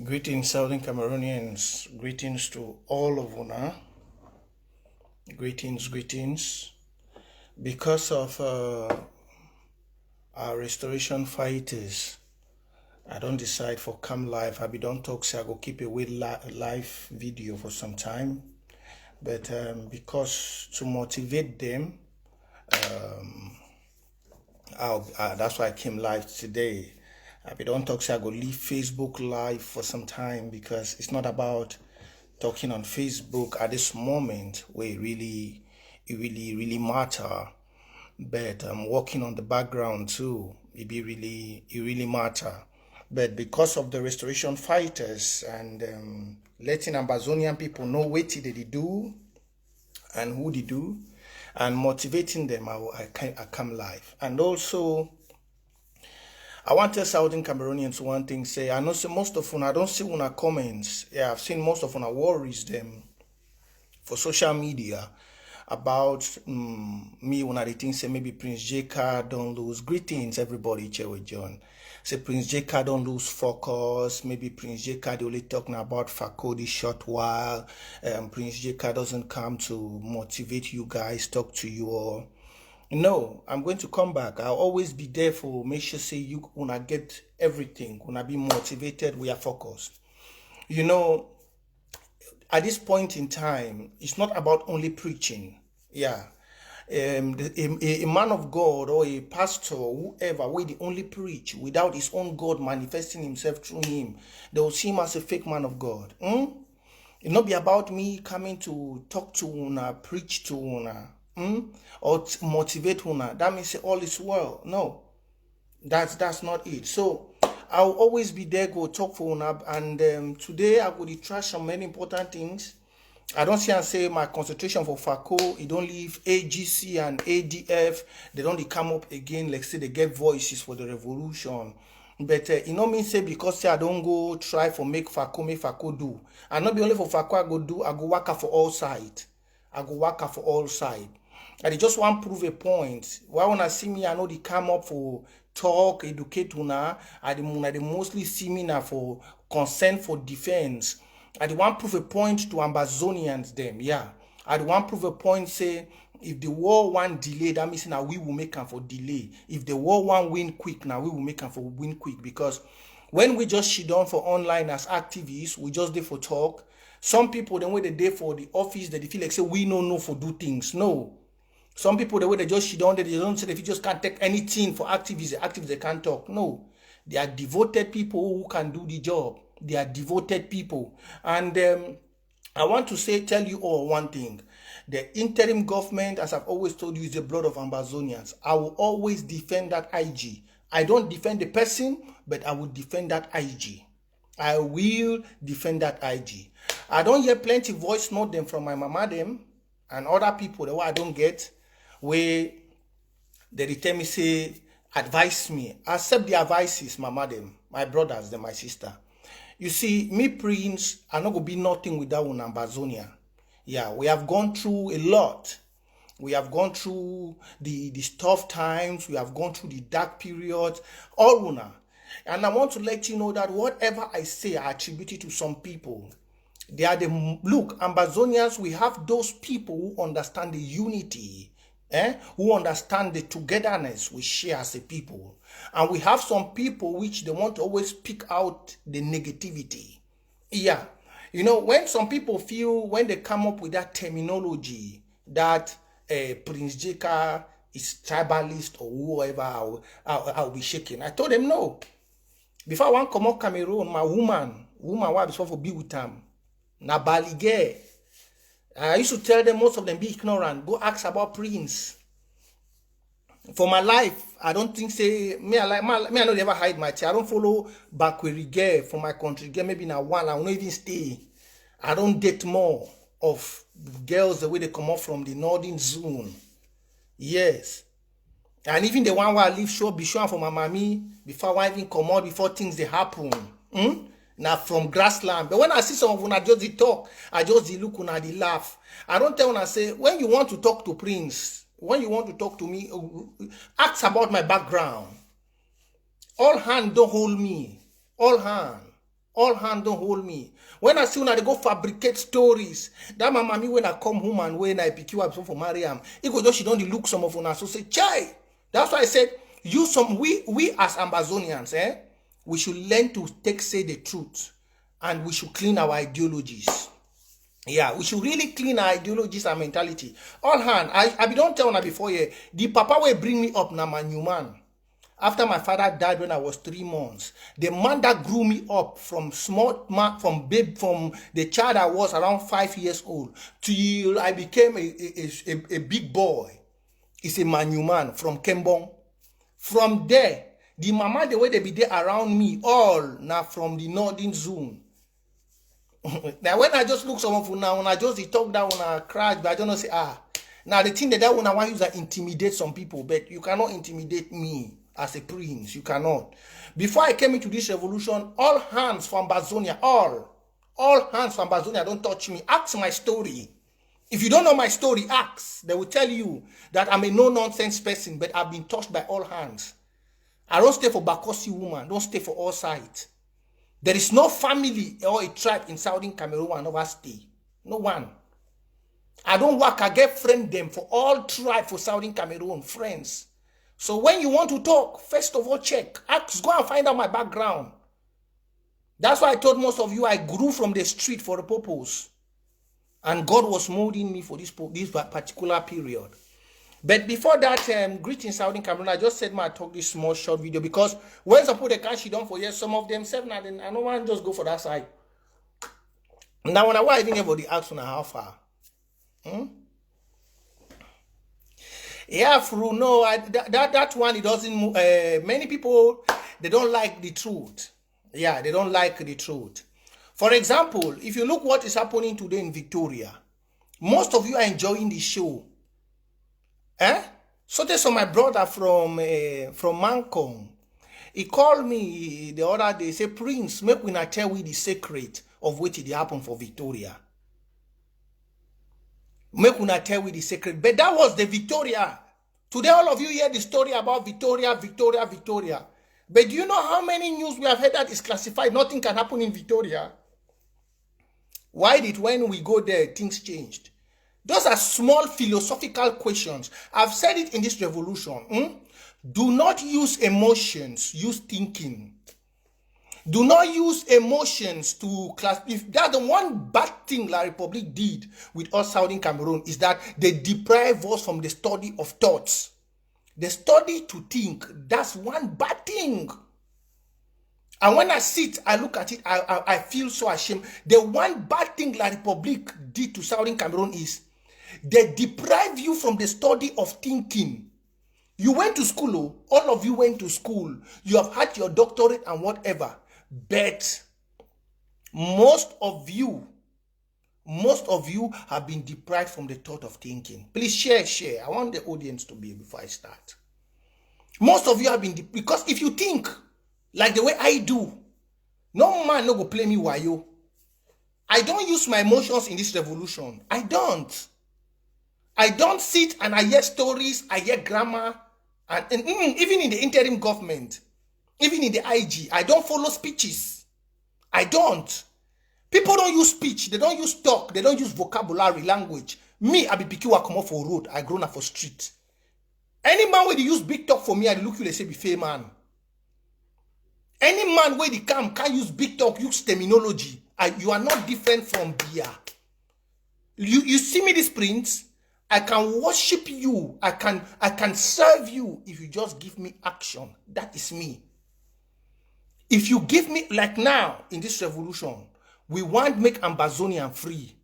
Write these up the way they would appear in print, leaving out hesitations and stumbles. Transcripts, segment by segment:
Greetings, Southern Cameroonians. Greetings to all of una. Greetings. Because of our restoration fighters, I don't decide for come live. I be don't talk, so I go keep away live video for some time. But because to motivate them, that's why I came live today. I be don't talk, so I go leave Facebook live for some time because it's not about talking on Facebook at this moment where it really matter. But I'm working on the background too. It really matter. But because of the restoration fighters and letting Amazonian people know what they do and who they do, and motivating them, I come live. And also, I want to tell Southern Cameroonians one thing. Say, I know most of una, I don't see una comments. Yeah, I've seen most of una worries them for social media about me when I think say maybe Prince J Carr don't lose. Greetings, everybody, Chewe John. Say Prince J Carr don't lose focus. Maybe Prince J Carr they only talking about Fako this short while. Prince J Carr doesn't come to motivate you guys, talk to you all. No, I'm going to come back. I'll always be there for make sure say you wanna get everything, wanna be motivated, we are focused. You know, at this point in time, it's not about only preaching. Yeah. A man of God or a pastor, whoever, will the only preach without his own God manifesting himself through him, they will see him as a fake man of God. It not be about me coming to talk to una, preach to una, or motivate una. That means all is well. No, that's not it. So I'll always be there, go talk for una. And today I will trash on many important things. I don't see and say my concentration for FACO, it don't leave AGC and ADF, they don't come up again, like say they get voices for the revolution. But you know me say because say I don't go try for make FACO do. And not be only for FACO I go do, I go work for all sides. I just want to prove a point. Why when I see me, I know they come up for talk, educate una. I they mostly see me now for consent for defense. I want to prove a point to Amazonians them. Yeah. I want to prove a point say if the war one delay, that means now we will make them for delay. If the war one win quick, now we will make them for win quick. Because when we just shit on for online as activists, we just there for talk. Some people, the way they day for the office, they feel like say we no know for do things. No. Some people, the way they just shit on, they don't say if you just can't take anything for activists they can't talk. No. They are devoted people who can do the job. They are devoted people. And I want to tell you all one thing. The interim government, as I've always told you, is the blood of Amazonians. I will always defend that IG. I don't defend the person, but I will defend that IG. I will defend that IG. I don't hear plenty voice note them from my mama them and other people that I don't get where they tell me say advise me. Accept the advices, mama them, my brothers, them, my sister. You see, me Prince, I'm not gonna be nothing without an Amazonia. Yeah, we have gone through a lot. We have gone through the tough times. We have gone through the dark periods. All una. And I want to let you know that whatever I say, I attribute it to some people. They are look, Amazonians, we have those people who understand the unity, who understand the togetherness we share as a people. And we have some people which they want to always pick out the negativity. Yeah. You know, when some people feel, when they come up with that terminology, that Prince J Carr is tribalist or whoever, I'll be shaking. I told them no. Before I want to come up Cameroon, my woman wife is supposed to be with them. Na balige. I used to tell them, most of them be ignorant. Go ask about Prince. For my life, I don't think say me I don't ever hide my tail. I don't follow backward girl for my country. Girl, maybe now one, I will not even stay. I don't date more of girls the way they come up from the northern zone. Yes. And even the one where I live short, be sure for my mommy, before I even come out, before things they happen. Now from grassland. But when I see some of them, I just they talk, I just they look and I they laugh. I don't tell when I say, when you want to talk to Prince, when you want to talk to me, ask about my background. All hand don't hold me. All hand. All hand don't hold me. When I see when I go fabricate stories, that my mommy when I come home and when I pick you up for Mariam, it go just she don't look some of us so say chai. That's why I said we as Amazonians, we should learn to say the truth, and we should clean our ideologies. Yeah, we should really clean our ideologies and mentality. All hand, I be don't tell now before here. The papa will bring me up now, my new man. After my father died when I was 3 months, the man that grew me up from small man, from the child I was around 5 years old till I became a big boy, is a Manu man from Kembong. From there, the mama the way they be there around me all now from the northern zone. Now when I just look someone for now, when I just talk down, when I crash, but I don't know say now the thing that when I want to intimidate some people, but you cannot intimidate me. As a prince, you cannot. Before I came into this revolution, all hands from Amazonia, all hands from Amazonia, don't touch me. Ask my story. If you don't know my story, ask. They will tell you that I'm a no-nonsense person, but I've been touched by all hands. I don't stay for Bakosi woman. Don't stay for all sides. There is no family or a tribe in Southern Cameroon and never stay. No one. I don't work. I get friend them for all tribe for Southern Cameroon, friends. So when you want to talk, first of all, check. Ask, go and find out my background. That's why I told most of you I grew from the street for a purpose. And God was molding me for this particular period. But before that, greetings, Southern Cameroon, I just said I talk this small short video because when I put the cash down for years, some of them said, I don't want to just go for that side. Now, when I even everybody ask how far. Yeah, through no, that one it doesn't move. Many people they don't like the truth. Yeah, they don't like the truth. For example, if you look what is happening today in Victoria, most of you are enjoying the show. So there's my brother from Mancom. He called me the other day. Say, Prince, make we not tell we the secret of what did happen for Victoria. Make we not tell we the secret. But that was the Victoria. Today, all of you hear the story about Victoria. But do you know how many news we have heard that is classified? Nothing can happen in Victoria. Why did when we go there, things changed? Those are small philosophical questions. I've said it in this revolution. Do not use emotions, use thinking. Do not use emotions to class. If that's the one bad thing La Republic did with us Southern Cameroon is that they deprive us from the study of thoughts. The study to think. That's one bad thing. And when I sit, I look at it, I feel so ashamed. The one bad thing La Republic did to Southern Cameroon is they deprive you from the study of thinking. You went to school, all of you went to school. You have had your doctorate and whatever. But most of you have been deprived from the thought of thinking. Please share. I want the audience to be before I start. Most of you have been, because if you think like the way I do, no man no go play me wayo. I don't use my emotions in this revolution. I don't sit and I hear stories, I hear grammar, and even in the interim government, even in the IG, I don't follow speeches. I don't. People don't use speech. They don't use talk. They don't use vocabulary, language. Me, I be picky wa come off for road. I grown up for street. Any man where they use big talk for me, I look you say be fair man. Any man where they can't use big talk, use terminology. You are not different from beer. You see me this prince? I can worship you. I can serve you if you just give me action. That is me. If you give me, like now, in this revolution, we want to make Ambazonian free.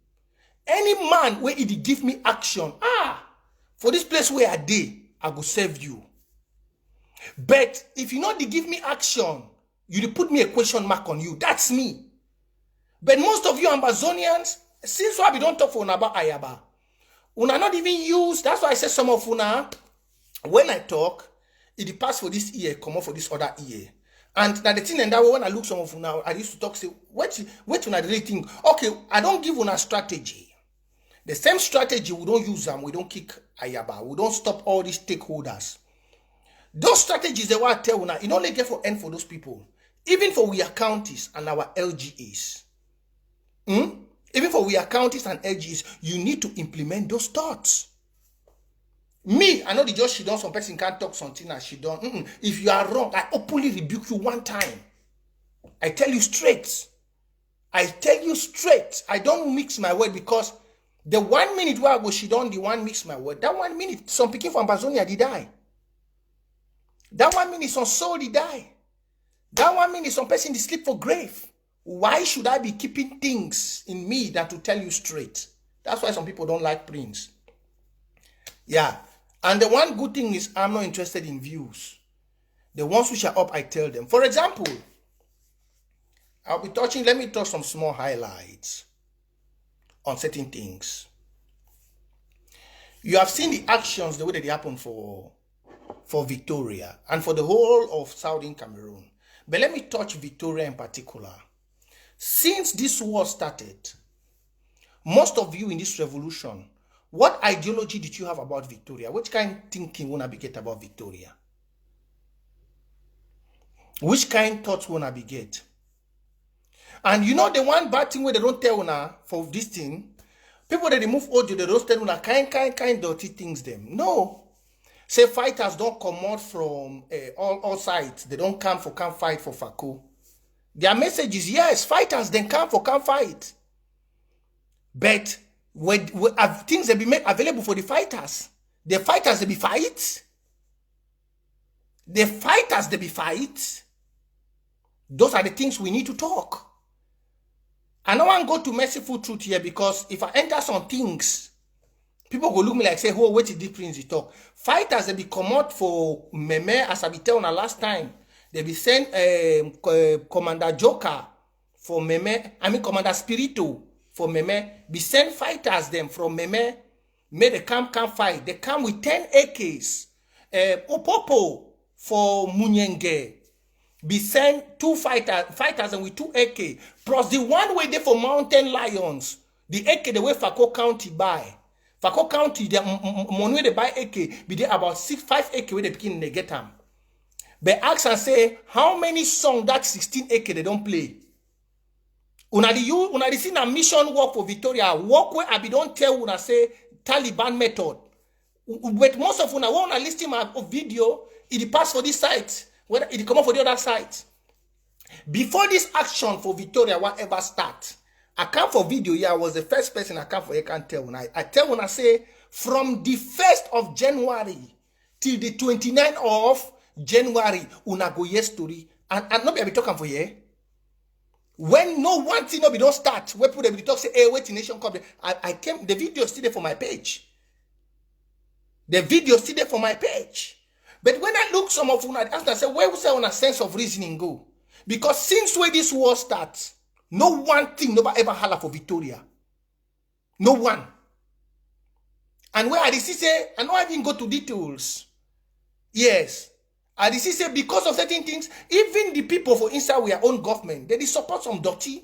Any man where he give me action, for this place where I did, I go serve you. But if you not give me action, you put me a question mark on you. That's me. But most of you Ambazonians, since we don't talk for about Ayaba, una not even use, that's why I say some of una, when I talk, it pass for this ear, come off for this other ear. And now the thing and that when I look some of now, I used to talk, say, what una really think? Okay, I don't give una strategy. The same strategy, we don't use them, we don't kick Ayaba, we don't stop all these stakeholders. Those strategies, they want to tell una, it only get for end for those people. Even for we are counties and our LGAs. Even for we are counties and LGAs, you need to implement those thoughts. Me, I know the judge she done, some person can't talk something as she done. If you are wrong, I openly rebuke you one time. I tell you straight. I tell you straight. I don't mix my word, because the 1 minute where I go, she done the one mix my word. That 1 minute, some picking from Bazonia did die. That 1 minute, some soul did die. That 1 minute, some person did sleep for grave. Why should I be keeping things in me than to tell you straight? That's why some people don't like Prince. Yeah. And the one good thing is I'm not interested in views. The ones which are up, I tell them. For example, I'll be touching, let me touch some small highlights on certain things. You have seen the actions, the way that they happen for Victoria and for the whole of Southern Cameroon. But let me touch Victoria in particular. Since this war started, most of you in this revolution, what ideology did you have about Victoria? Which kind of thinking wanna be get about Victoria? Which kind of thoughts wanna be get? And you know the one bad thing where they don't tell una for this thing, people that they move audio, they don't tell una kind dirty things them. No. Say fighters don't come out from all sides. They don't come fight for Fako. Their message is, yes, fighters then come fight. But when things they be made available for the fighters they be fight. The fighters they be fight. Those are the things we need to talk. I don't want to go to merciful truth here, because if I enter some things, people go look me like say, oh, what is the difference you talk? Fighters they be come out for Meme, as I be telling her last time. They be send Commander Joker for Meme. I mean Commander Spirito for Meme. Be send fighters them from Meme. May they come fight. They come with 10 AKs. Opopo for Munyenge. Be send 2 fighters and with 2 AK. Plus the one way there for Mountain Lions. The AK the way Fako County buy. Fako County, the money they buy AK, be there about 5 AK where they begin to get them. But ask and say, how many songs that 16 AK they don't play? Una di see na mission work for Victoria. Work where I be don't tell una say Taliban method. But most of una wanna list him a video, it pass for this site. Whether it come up for the other side. Before this action for Victoria whatever start, I come for video here. I was the first person I come for. You can tell when I tell when I say from the 1st of January till the 29th of January, una go yes story and not be talking for here. When no one thing no be don't start, where people be talk say, hey, wait, nation come. I came. The video still there for my page. The video still there for my page. But when I look some of una, I say, where was on a sense of reasoning go? Because since where this war starts, no one thing nobody ever holler for Victoria. No one. And where I say, I know I didn't go to details. Yes. I say because of certain things, even the people for inside our own government, they support some dirty.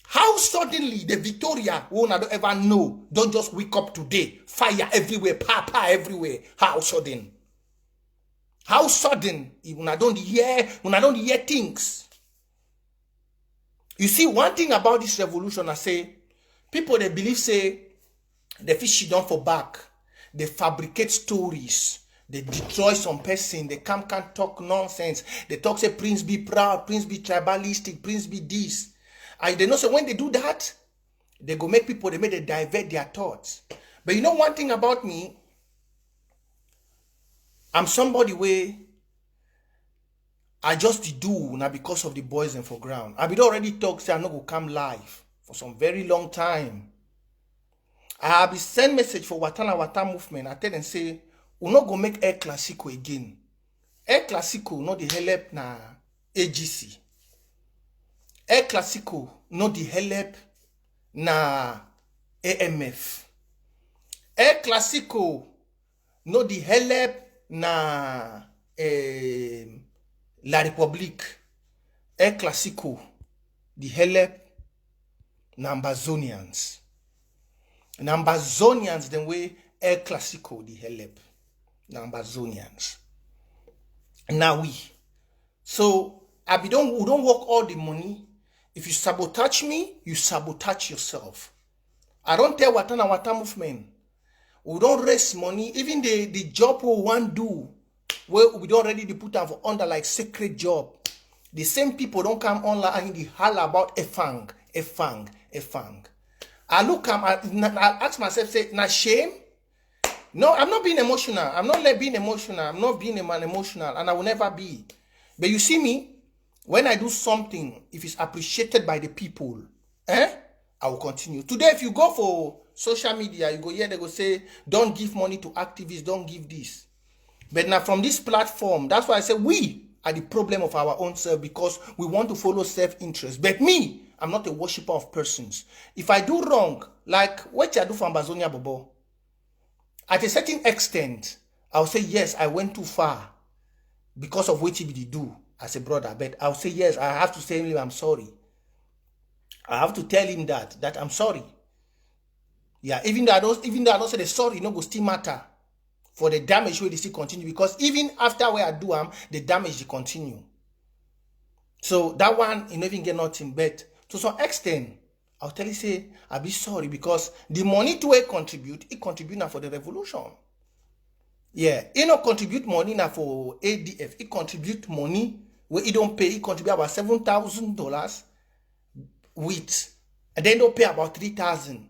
How suddenly the Victoria won't ever know, don't just wake up today, fire everywhere, papa everywhere. How sudden? How sudden? When I don't hear things. You see, one thing about this revolution, I say, people they believe say the fish done for back, they fabricate stories, they destroy some person, they can't talk nonsense. They talk say Prince be proud, Prince be tribalistic, Prince be this. And they know so when they do that, they go make people, they divert their thoughts. But you know one thing about me, I'm somebody where I just do now because of the boys and for ground. I be already talk say I'm not gonna come live for some very long time. I have send message for Wata movement. I tell them say we not go make Air Classico again. Air Classico not the help na AGC. Air Classico not the help na AMF. Air Classico not the help na La République. Air Classico the help na Ambazonians. And Ambazonians the way Air Classico the help na Ambazonians. Now we. So we don't work all the money. If you sabotage me, you sabotage yourself. I don't tell Wata movement. We don't raise money. Even the job we want do, where we don't already put them for under like sacred job. The same people don't come online and they holler about a fang. I look, I ask myself, say, na shame? No, I'm not being emotional. I'm not being emotional. I'm not being emotional, and I will never be. But you see me, when I do something, if it's appreciated by the people, I will continue. Today, if you go for social media, you go here, they go say, don't give money to activists, don't give this. But now from this platform, that's why I say we are the problem of our own self, because we want to follow self-interest. But me, I'm not a worshiper of persons. If I do wrong, like what I do for Ambazonia Bobo, at a certain extent, I'll say, yes, I went too far because of what he did do as a brother. But I'll say, yes, I have to say him, I'm sorry. I have to tell him that I'm sorry. Yeah, even though I don't say the sorry, no go still matter for the damage where they still continue, because even after where I do the damage they continue. So that one, you never get nothing. But to some extent, I'll tell you, say, I'll be sorry, because the money to it contribute now for the revolution. Yeah, it not contribute money now for ADF. It contribute money where it don't pay. It contribute about $7,000 with, and then don't pay about 3,000.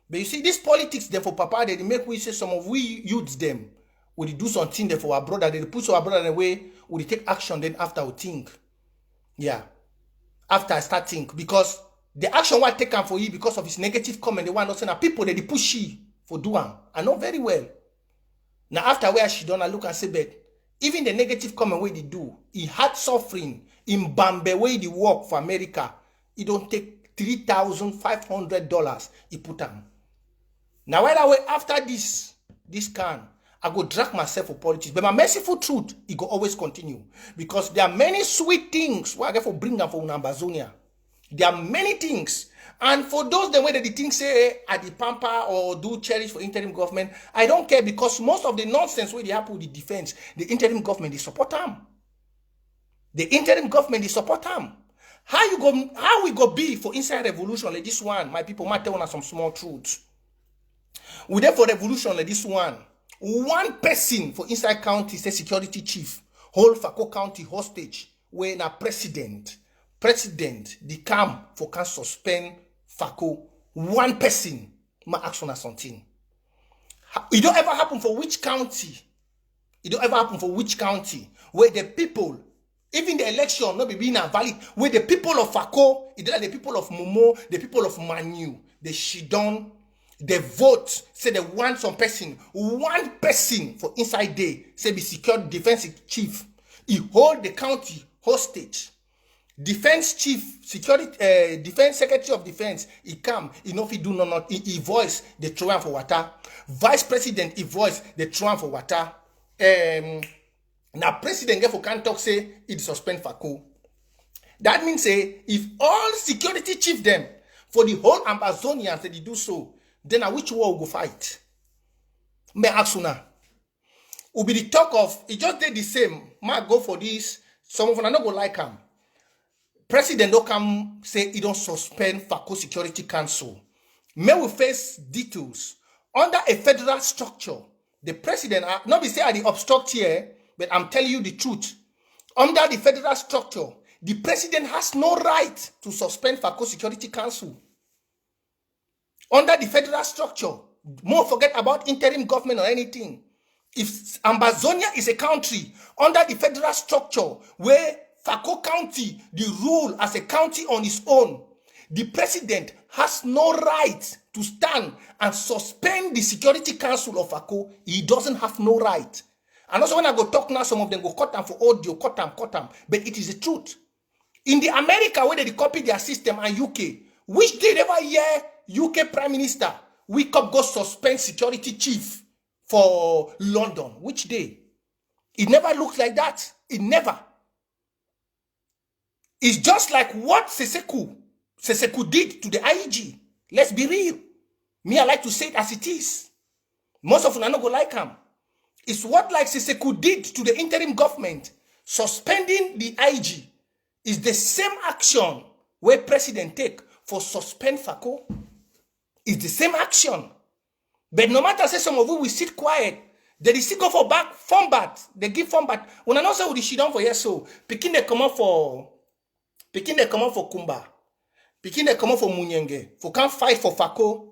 But you see, this politics there for Papa, they make we say some of we youths them. We do something there for our brother. They put our brother in a way. We take action. Then after we think. Yeah, after I start think, because the action was taken for you because of his negative comment. The one not saying people they push you for doing. I know very well. Now after where she done, I look and say, but even the negative comment where they do, he had suffering in Bamenda where he work for America. He don't take $3,500. He put on. Now right away after this can, I go drag myself for politics. But my merciful truth, it go always continue. Because there are many sweet things where I get for bring them for Ambazonia. There are many things. And for those the way that the things say at the pamper or do cherish for interim government, I don't care, because most of the nonsense where they happen with the defense, the interim government, they support them. The interim government, they support them. How we go be for inside revolution like this one? My people might tell us some small truths. We there for revolution like this one. One person for inside county say security chief hold Fako County hostage when a president the come for can suspend Fako. One person ma action or something. It don't ever happen for which county? It don't ever happen for which county where the people, even the election not be being valid, where the people of Fako, it like the people of Momo, the people of Manu, the Shidon, the vote say they want some person, one person for inside there say be secured defense chief. He hold the county hostage. Defense chief, security, defense secretary of defense, he come, he know if he do not, he voice the throw for water. Vice president, he voice the throw for water. Now president get for can talk say he suspend Fako. That means say if all security chief them for the whole Ambazonians they do so, then which war will go fight? Me ask you now. Will be the talk of it just did the same. Might go for this. Some of them not go like him. President don't come say he don't suspend Fako Security Council. May we face details under a federal structure. The president not be say I the obstruct here, but I'm telling you the truth. Under the federal structure, the president has no right to suspend Fako Security Council. Under the federal structure, more forget about interim government or anything. If Ambazonia is a country under the federal structure where Fako County, the rule as a county on its own, the president has no right to stand and suspend the Security Council of Fako. He doesn't have no right. And also when I go talk now, some of them go cut them for audio, cut them. But it is the truth. In the America where they copy their system and UK, which they never hear UK Prime Minister, we could go suspend security chief for London. Which day? It never looks like that. It never. It's just like what Seseku did to the IEG. Let's be real. Me, I like to say it as it is. Most of them are not going to like him. It's what like Seseku did to the interim government, suspending the IG. It's the same action where president take for suspend Fako. It's the same action. But no matter say some of you will sit quiet, they still go for back form bat. They give form bat. When I know say we shit down for yes, so Pikin they come out for Kumba. Pikin they come out for Munyenge. For can't fight for Fako.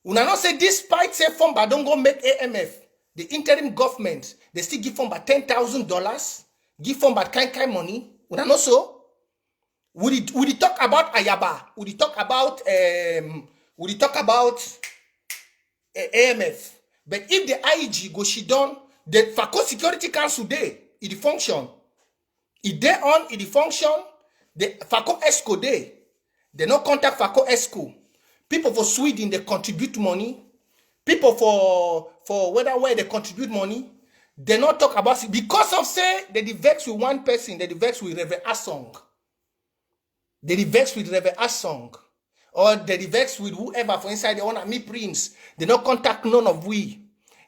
When I know say despite say form bat don't go make AMF. The interim government they still give form bat $10,000. Give form bat kind money. When I know so. Would it talk about Ayaba? Would it talk about AMF? But if the IG go she done, the Fako Security Council day, it function. It day on, it function. The Fako ESCO day, they no contact Fako ESCO. People for Sweden they contribute money. People for where they contribute money. They not talk about it because of say they vex with one person. They vex with Reverend Asong. They vex with Reverend Asong. Or they vex with whoever for inside the owner, me Prince. They don't contact none of we.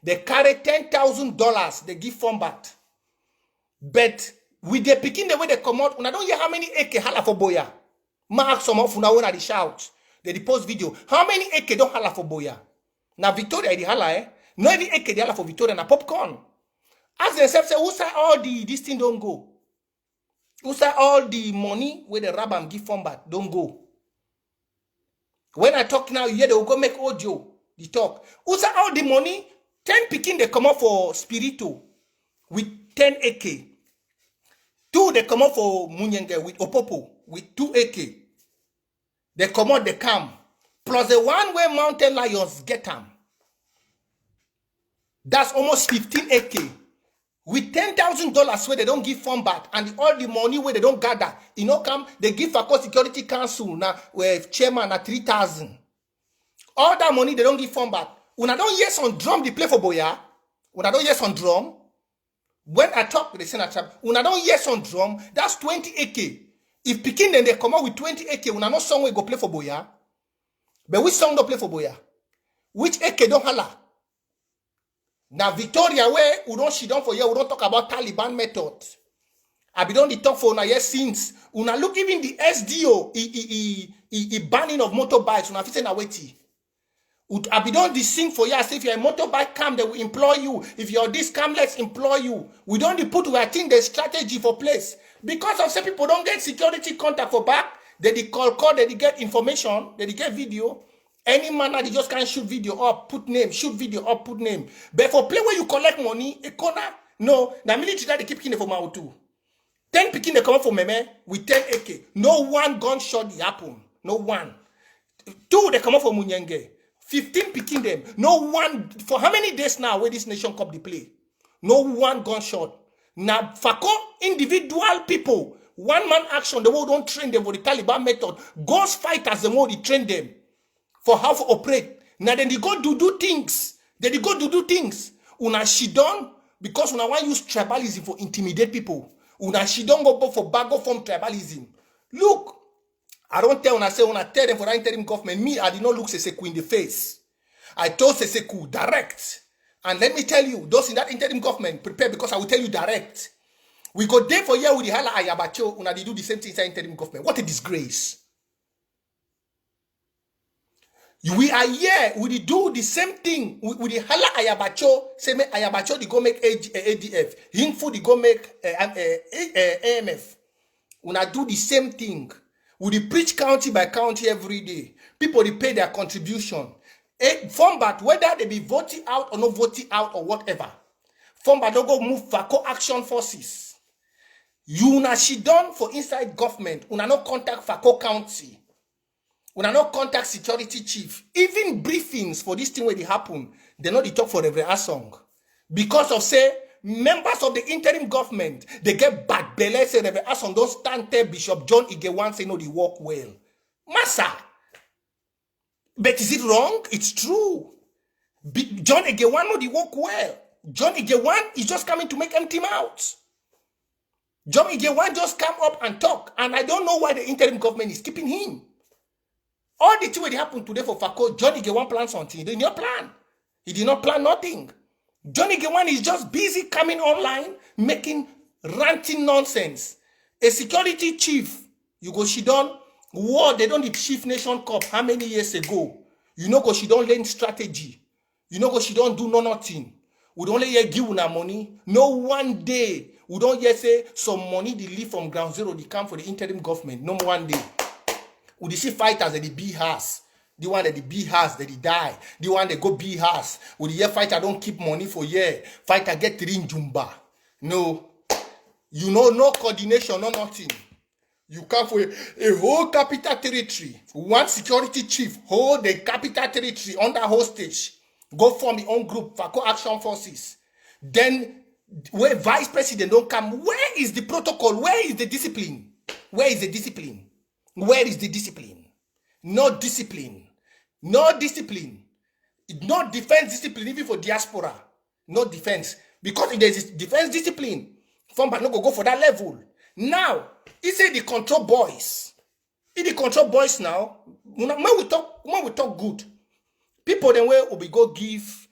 They carry $10,000. They give form back. But with the picking the way they come out, I don't hear how many AK hala for boya. Mark some of una when they shout. They post video. How many AK don't hala for boya? Now Victoria the hala No any AK they hala for Victoria na popcorn. Ask themselves say who say all this thing don't go? Who say all the money where the Rabam give form back don't go? When I talk now, you hear they will go make audio. The talk. Who say all the money? 10 picking they come up for Spirito with 10 AK. 2 they come up for Munyenge with Opopo with 2 AK. They come out the cam. Plus the one where Mountain Lions get them. That's almost 15 AK. With $10,000 where they don't give form back and all the money where they don't gather, come, they give Fako Security Council now with chairman na 3,000. All that money they don't give form back. Una don't yes on drum they play for Boya. Una don't yes on drum. When I talk with the senator, una don't yes on drum. That's 20 AK. If Pekin then they come out with 20 AK, una no song we go play for Boya. But which song don't play for Boya? Which AK don't holla? Now Victoria where we don't she done for you, we don't talk about Taliban method. I be done the talk for una years since. Una look even the SDO banning of motorbikes, una fit say na weti. I be done the sing for you as if you're a motorbike camp, they will employ you. If you're this camp, let's employ you. We don't put I think the strategy for place. Because of some people don't get security contact for back, they call, they get information, they get video. Any man they just can't shoot video up, put name, shoot video up, put name. But for play where you collect money, a corner, no, the military they keep picking for my too. 10 picking they come up for Meme with 10 AK. No one gunshot the happen. No one. 2 they come up for Munyenge. 15 picking them. No one. For how many days now where this nation cup they play? No one gunshot. Now Fako individual people. One man action. The world don't train them for the Taliban method. Ghost fighters the more they train them. For how to operate. Now then they go do things. Then they go do things. Una she done because una want use tribalism for intimidate people. Una she don't go for bago form tribalism. Look, I don't tell una say una tell them for that interim government. Me, I did not look Seseku in the face. I told Seseku direct. And let me tell you, those in that interim government prepare because I will tell you direct. We go there for year with the Hala Ayabacho. Una they do the same thing inside interim government. What a disgrace. We are here, we do the same thing with the Hala Ayabacho, say me Ayabacho, they go make ADF, Hingfu, they go make AMF. We do the same thing. We preach county by county every day. People, they pay their contribution. Form but whether they be voting out or not voting out or whatever. Form but don't go move Fako action forces. You na she done for inside government. Una no contact Fako county. Una no contact security chief. Even briefings for this thing where they happen, they know they talk for Reverend Asong. Because of say, members of the interim government, they get bad belly, say Reverend Asong don't stand there, Bishop John Igewan say no, they work well. Massa. But is it wrong? It's true. John Igewan no, they work well. John Igewan is just coming to make empty mouths. John Igewan just come up and talk. And I don't know why the interim government is keeping him. All the things that happened today for Fako, Johnny Gewan planned something. He did not plan. He did not plan nothing. Johnny Gewan is just busy coming online, making ranting nonsense. A security chief, you go she done war, they don't the chief nation cup how many years ago? You know go she don't learn strategy. You know go she don't do nothing. We don't only hear give una money. No one day we don't hear say some money they leave from ground zero, they come for the interim government. No one day. We see fighters at the B house. The one that the B house that they die. The one that go B house. With the year fighter don't keep money for year. Fighter get 3 in Jumba. No. You know, no coordination, no nothing. You come for a whole capital territory. One security chief hold the capital territory under hostage. Go form your own group, FACO Action Forces. Then, where vice president don't come, where is the protocol? Where is the discipline? Where is the discipline? Where is the discipline? No discipline. No discipline. No defense discipline, even for diaspora. No defense. Because if there is defense discipline, Fomba no go for that level. Now, he say the control boys. In the control boys now, when we talk good, people then where we go give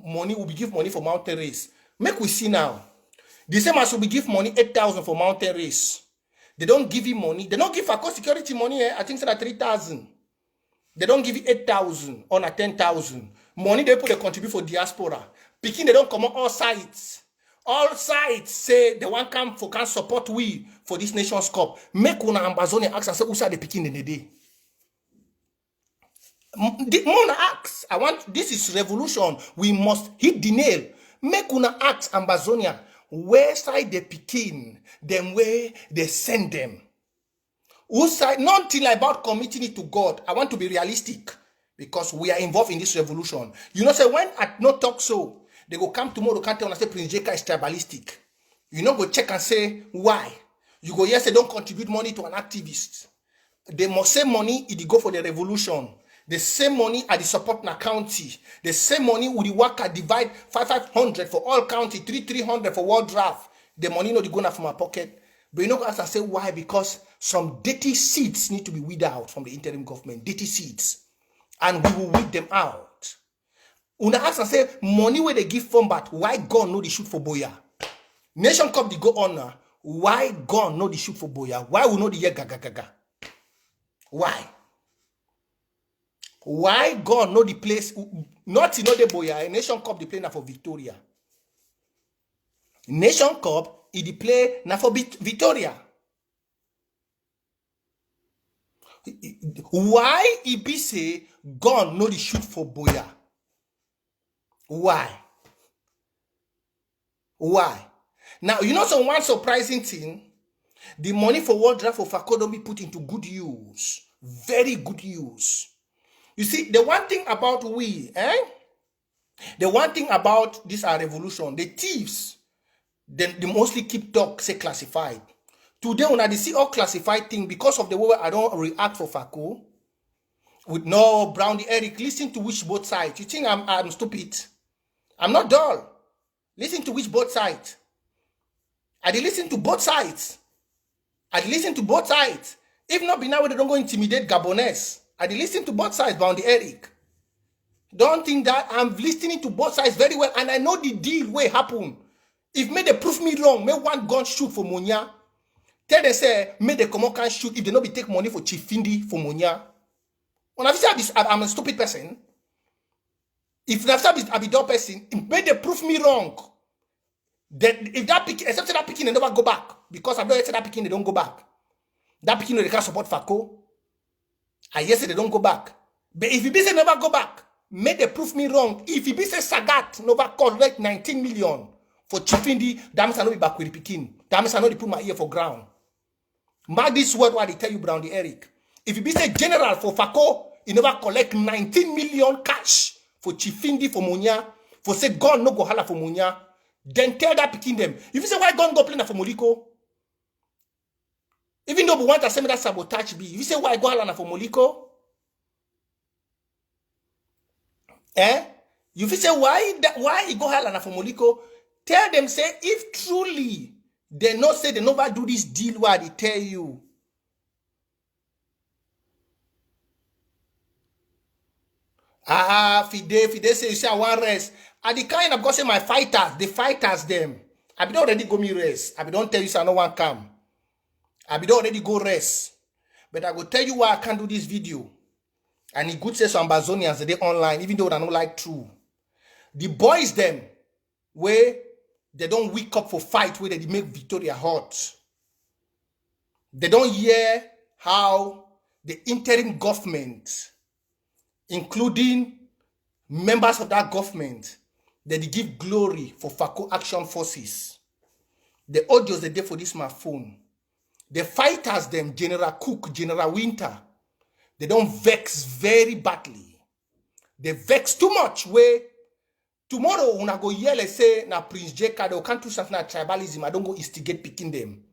money, we give money for mountain race. Make we see now. The same as we give money 8,000 for mountain race. They don't give you money. They don't give FACO security money. I think it's at 3,000. They don't give you 8,000 or 10,000. Money they put they contribute for diaspora. Picking they don't come on all sides. All sides say they want come for can support we for this nation's cup. Make una Ambazonia ask and say who say the picking in the day. Mona ask. I want this is revolution. We must hit the nail. Make una ask Ambazonia where side they picking them where they send them. Who side nothing about committing it to God. I want to be realistic because we are involved in this revolution. You know, say when I no talk so. They go come tomorrow, can't tell and say Prince J Carr is tribalistic. You know, go check and say why. You go, yes, they don't contribute money to an activist. They must say money, it go for the revolution. The same money at the support na county. The same money with the worker divide 500 for all county, 300 for world draft. The money no they go now from my pocket. But you know, as I say why? Because some dirty seeds need to be weeded out from the interim government. Dirty seeds. And we will weed them out. Una ask and say, money where they give from but why gun no they shoot for Boya? Nation Cup they go on now. Why gun no they shoot for Boya? Why we know the year gaga gaga? Why? Why gun no the place? Not in the Boya. Nation Cup they play now for Victoria. Nation Cup it they play now for Victoria. Why it be say gun no they shoot for Boya? Why? Why? Now, you know some one surprising thing? The money for world draft for FACO don't be put into good use. Very good use. You see, the one thing about the one thing about this our revolution, the thieves, they mostly keep talk, say classified. Today, when I see all classified thing, because of the way I don't react for FACO, with no Brownie Eric, listen to which both sides. You think I'm stupid? I'm not dull. Listen to which both sides. I did listen to both sides. I did listen to both sides. If not be now, they don't go intimidate Gabonese. I did listen to both sides, Boundy Eric. Don't think that I'm listening to both sides very well, and I know the deal will happen. If may they prove me wrong, may one gun shoot for Monia. Tell them say, may they come on can shoot if they not be take money for Chief Findi for Monia. When I say I'm a stupid person. If I be dumb person, may they prove me wrong. Then if that picking, except that picking, they never go back. Because I've not said that picking, they don't go back. That picking, they can't support FACO. I yes, they don't go back. But if you be say never go back, may they prove me wrong. If you be say Sagat, never collect 19 million for Chifindi, that means I know be back with the picking. That means I know they put my ear for ground. Mark this word while they tell you, Brownie Eric. If you be say general for FACO, you never collect 19 million cash for Chifindi for Monia, for say God no go hala for Monia, then tell that picking them. If you say why God go play na for Moliko, even though we want to say that sabotage be, if you say why go hala na for Moliko, you say why he go hala na for Moliko, tell them say if truly they not say they never do this deal where they tell you. Fide say you say I want rest. At the kind of go say my fighters, the fighters them. I be don't already go me rest. I be don't tell you say I no want come. I be already go rest. But I go tell you why I can't do this video. And it good say some Ambazonians they online, even though they don't like true. The boys them, where they don't wake up for fight, where they make Victoria hot. They don't hear how the interim government, including members of that government, they give glory for FACO Action Forces. The audios they did for this my phone. The fighters them, General Cook, General Winter, they don't vex very badly. They vex too much where tomorrow when I go yell and say na Prince J Carr, they can't do something like tribalism. I don't go instigate picking them.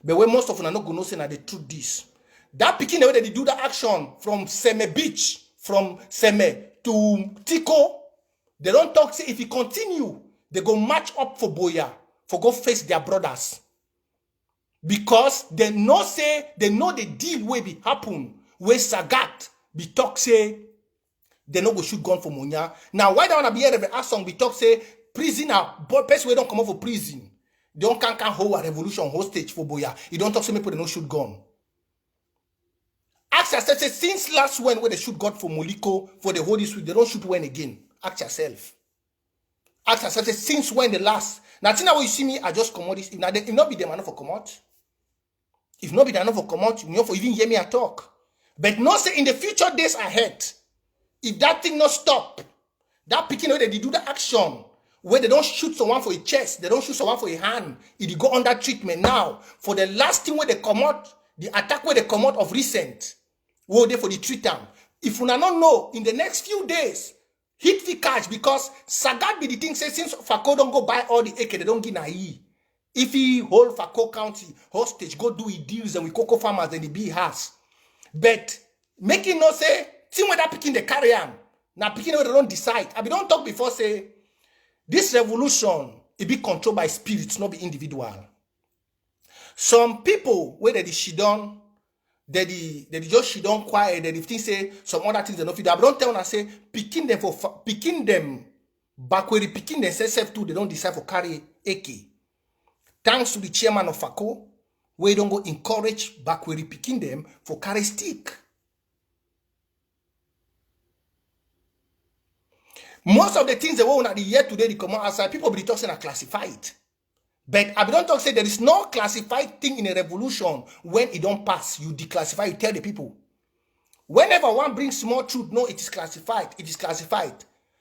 But when most of them are not going to say that they truth this. That picking the way they do the action from Seme Beach, from Seme to Tico, they don't talk, say if you continue, they go match up for Boya, for go face their brothers. Because they know say, they know the deal will be happen, where Sagat be talk say, they no go shoot gun for Monya. Now, why don't I be here if ask song be talk say, prisoner, but person we don't come out for prison. They don't can hold a revolution hostage for Boya. You don't talk to me people they don't shoot gun. Ask yourself, say, since last when they shoot gun for Moliko for the whole this week, they don't shoot when again. Ask yourself. Ask yourself, say, since when the last. Now, now when you see me, I just come out this. If not be them enough for come out. If not be enough for come out, you know for even hear me a talk. But not say in the future days ahead, if that thing not stop, that picking where they do the action, where they don't shoot someone for a chest, they don't shoot someone for a hand, it go under treatment now. For the last thing where they come out, the attack where they come out of recent, where they for the treat them. If you not know, in the next few days, hit the catch because Sagat be the thing say since Fako don't go buy all the AK, they don't give na E. If he hold Fako County hostage, go do his deals and with cocoa farmers and the bee has. But making no say, see when that picking the carry on, now picking where they don't decide. I be don't talk before say, this revolution, it be controlled by spirits, not be individual. Some people, where they shidon, they just shidon quiet, they think say some other things they don't fit. I don't tell them say, picking them backward, picking themselves too, they don't decide for carry AK. Thanks to the chairman of FACO, where don't go encourage backward picking them for carry stick. Most of the things they want at the year today, they come outside, people be talking are classified. But I don't talk say there is no classified thing in a revolution when it don't pass. You declassify, you tell the people. Whenever one brings small truth, no, it is classified. It is classified.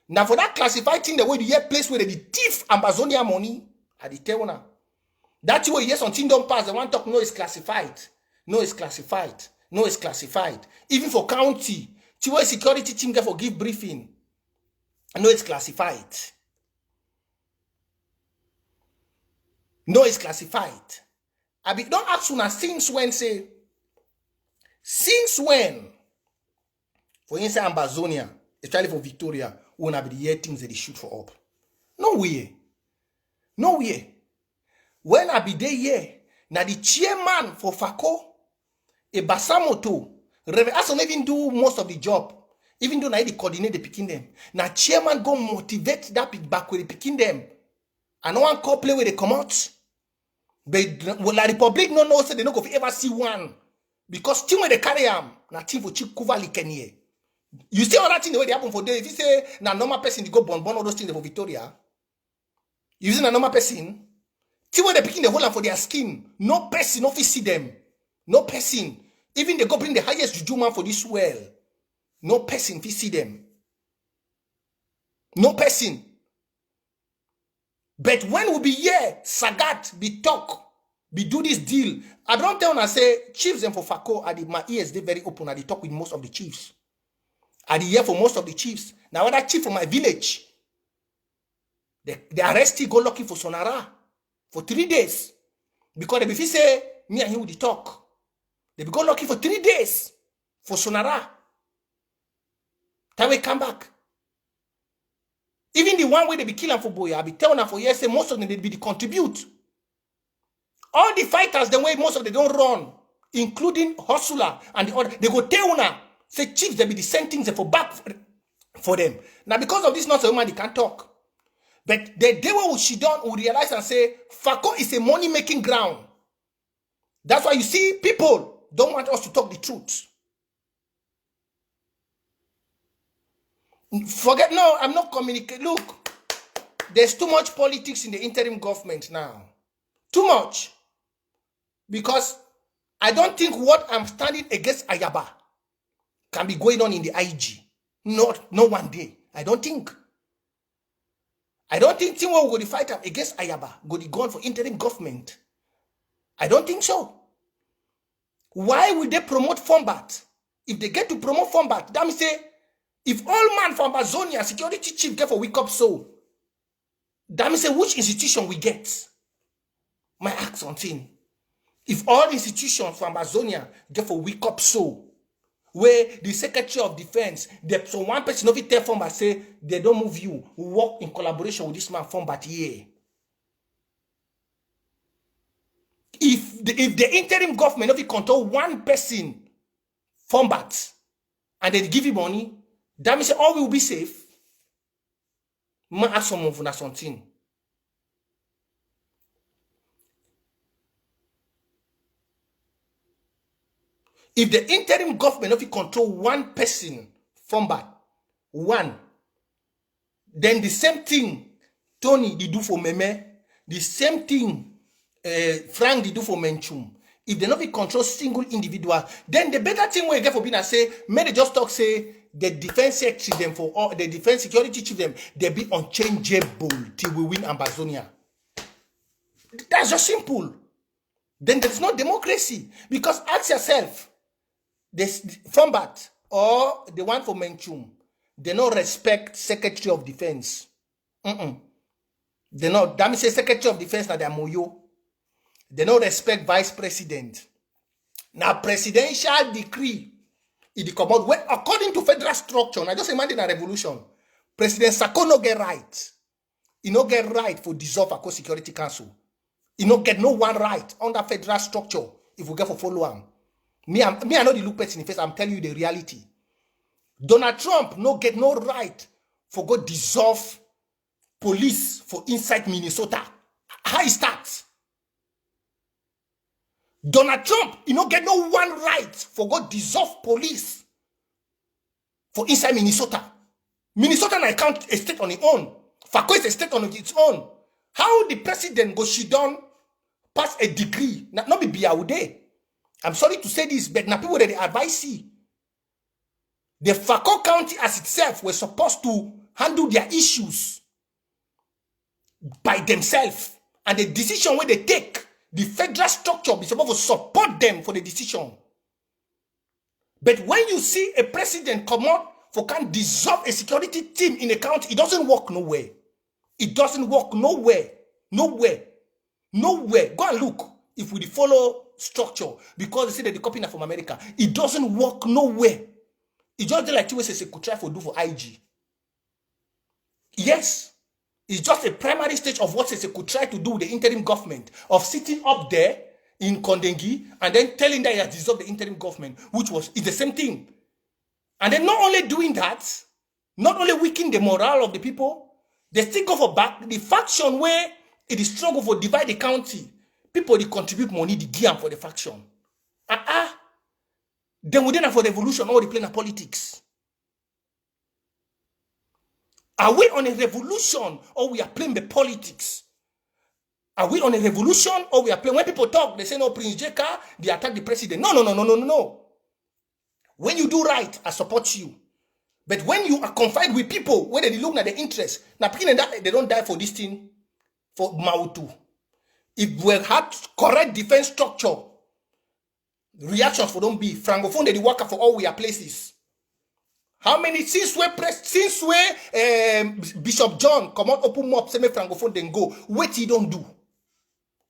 Now for that classified thing, the way you hear place where they thief Amazonia money, I tell you now. That's why yes, something don't pass. The one talk, no, it's classified. No, it's classified. No, it's classified. Even for county, Tiwa security team get for give briefing. No, it's classified. No, it's classified. I be don't ask una since when say. Since when? For instance, Ambazonia, especially for Victoria, when I be the year things that they shoot for up. No way. No way. When I be there here, now the chairman for FACO, a Basamoto, I don't even do most of the job. Even though I coordinate the picking them. Now chairman go motivate that pick back with the picking them. And no one call play where they come out. But well, la Republic no know say they no go ever see one. Because team where they carry them, na team for cheap cover Kenye. You see all that thing the way they happen for day. If you say na normal person they go born all those things for Victoria. You see na normal person. Team where they picking the whole land for their skin. No person, no fit see them. No person. Even they go bring the highest juju man for this well. No person fit see them. No person. But when we be here, Sagat be talk, be do this deal. I don't tell and say chiefs and for FACO, my ears they very open. I talk with most of the chiefs. I hear for most of the chiefs. Now that chief from my village, they arrest him, go looking for Sonara for 3 days. Because they be say me and him will talk. They be go looking for 3 days for Sonara. Time we come back. Even the one way they be killing for Boya, I be telling them for years, say most of them they be the contribute. All the fighters, the way most of them don't run, including Hustler and the other, they go tell una, say chiefs, they be the same things for back for them. Now because of this, not so much they can't talk. But the day when she done, we realize and say, FACO is a money-making ground. That's why you see people don't want us to talk the truth. Forget, no, I'm not communicating. Look, there's too much politics in the interim government now. Too much. Because I don't think what I'm standing against Ayaba can be going on in the IG. Not one day. I don't think Timwa will go to fight against Ayaba, go to go on for interim government. I don't think so. Why would they promote Fombat? If they get to promote Fombat, that means say, if all man from Amazonia security chief get for wake up so, that means say which institution we get? My ask on thing. If all institutions from Amazonia get for wake up so, where the Secretary of Defense, so one person of it tell Fombat say they don't move you, work in collaboration with this man Fombat here. If the interim government of it control one person Fombat and they give him money, that means all will be safe. Ma ask someone for something. If the interim government of it control one person Fombat, one, then the same thing Tony did do for Meme, the same thing Frank did do for Menchum. If they not control single individual, then the better thing we get for being say, may they just talk say the defense secretary them for all the defense security chief them, they be unchangeable till we win Amazonia. That's just simple. Then there's no democracy. Because ask yourself, this Fombat or the one for Menchum, they don't respect Secretary of Defense. They not, that means Secretary of Defense na they moyo. They don't respect Vice President. Now, presidential decree, it come out, when, according to federal structure, I just imagine a revolution, President Sako no get right. He no get right for dissolve a Security Council. He no get no one right under federal structure if we get for follow him. Me, I know the look person in the face, I'm telling you the reality. Donald Trump no get no right for go dissolve police for inside Minnesota. How it starts? Donald Trump, he no get no one right for go dissolve police for inside Minnesota. Minnesota na account a state on its own. Fako is a state on its own. How the president go she done pass a degree? Not be biaude. I'm sorry to say this, but now people that they advise you. The Fako County as itself was supposed to handle their issues by themselves. And the decision where they take, the federal structure is supposed to support them for the decision. But when you see a president come out for can dissolve a security team in a county, it doesn't work nowhere. It doesn't work nowhere. Nowhere. Nowhere. Go and look if we follow structure because they say that the copy from America. It doesn't work nowhere. It just like two say could try for do for IG. Yes. It's just a primary stage of what they could try to do with the interim government of sitting up there in Kondengi and then telling that he has dissolved the interim government, which is the same thing. And then not only doing that, not only weakening the morale of the people, they still go for back the faction where it is struggle for divide the county. People they contribute money, they gear for the faction. Then we didn't for the revolution, all the playing politics. Are we on a revolution or we are playing the politics? Are we on a revolution or we are playing? When people talk, they say, no, Prince J Carr, they attack the president. No. When you do right, I support you. But when you are confined with people, where they look at the interest, now they don't die for this thing, for Mautu. If we had correct defense structure, reactions for don't be francophone, they work for all our places. How many since Bishop John come out open up say me francophone then go wait he don't do.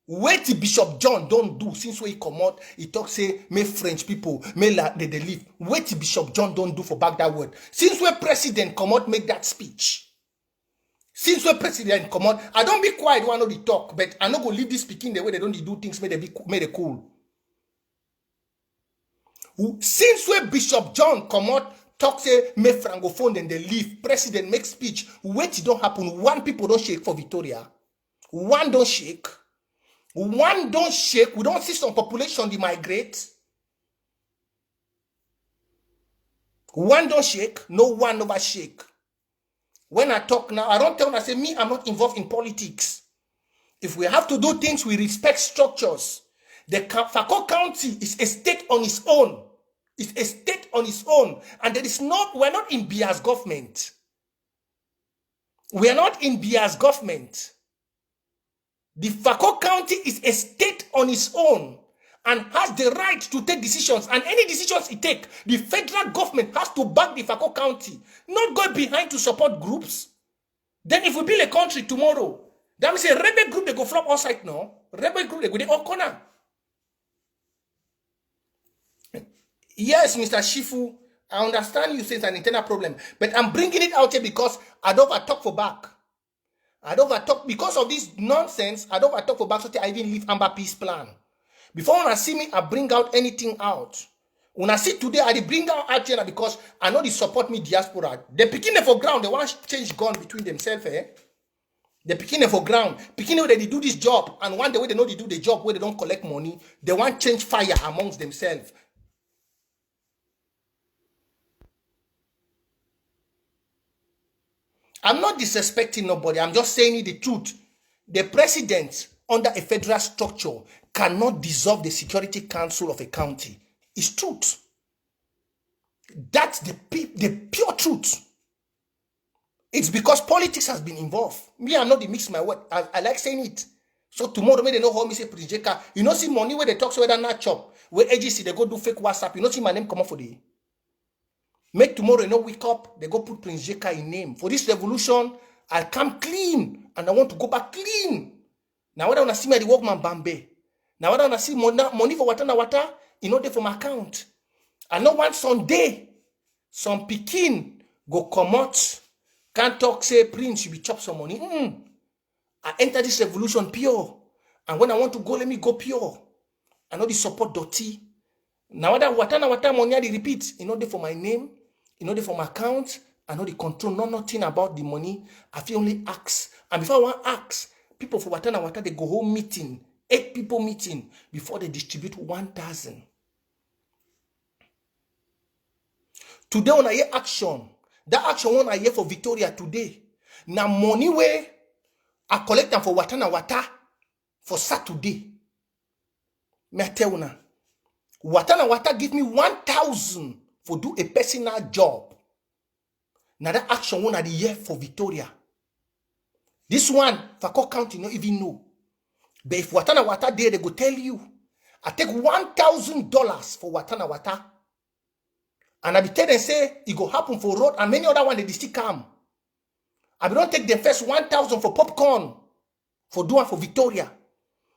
Wait Bishop John don't do since he come out he talk say me French people me la they leave. Wait Bishop John don't do for back that word. Since we president come out make that speech. Since we president come out, I don't be quiet one of the talk, but I not go leave this speaking the way they don't do things made it cool. Since we Bishop John come out talk say me francophone then they leave. President make speech. Wait it don't happen. One people don't shake for Victoria. One don't shake. One don't shake. We don't see some population they migrate. One don't shake. No one never shake. When I talk now, I don't tell them, I say, me, I'm not involved in politics. If we have to do things, we respect structures. The Fako County is a state on its own. It's a state on its own. And there is not, we're not in Bia's government. We are not in Bia's government. The Fako County is a state on its own and has the right to take decisions. And any decisions it takes, the federal government has to back the Fako County, not go behind to support groups. Then if we build a country tomorrow, that means a rebel group, they go flop outside now. Rebel group, they go all corner. Yes, Mr. Shifu, I understand you say it's an internal problem, but I'm bringing it out here because I don't talk for back. I don't talk because of this nonsense. I don't talk for back, so I even leave Amber Peace plan. Before when I see me, I bring out anything out. When I see today, I bring out here because I know they support me diaspora. They picking them for ground. They want to change gun between themselves. They picking them for ground. Picking where they do this job, and one day where they know they do the job where they don't collect money, they want to change fire amongst themselves. I'm not disrespecting nobody. I'm just saying the truth. The president under a federal structure cannot dissolve the Security Council of a county. It's truth. That's the pure truth. It's because politics has been involved. Me, I'm not the mix my word. I like saying it. So tomorrow, when they know how me say Prince J Carr, you know see money where they talk so whether not chop, where agency they go do fake WhatsApp, you know see my name come up for the. Make tomorrow, you know, wake up, they go put Prince J Carr in name. For this revolution, I come clean, and I want to go back clean. Now, when I want to see me at the workman Bambe. Now, when I want to see money for water, you know, they for my account. I know one Sunday, some Pekin go come out, can't talk, say, Prince, you be chop some money. I enter this revolution pure. And when I want to go, let me go pure. I know the support dirty. Now, that water money, I repeat, you know, they for my name. You know, they for my account, I know the control, know nothing about the money. I feel only ask. And before I want ask, people for water, they go home meeting, 8 people meeting, before they distribute 1,000. Today, when I hear action, that action one I hear for Victoria today. Now, money where I collect them for water for Saturday. May I tell you now, water give me 1,000. For do a personal job. Now that action one at the year for Victoria. This one, Fako County, not even know. But if water there, they go tell you, I take $1,000 for water. And I be tell them say, it go happen for road and many other one they still come. I be don't take them first 1,000 for popcorn. For doing for Victoria.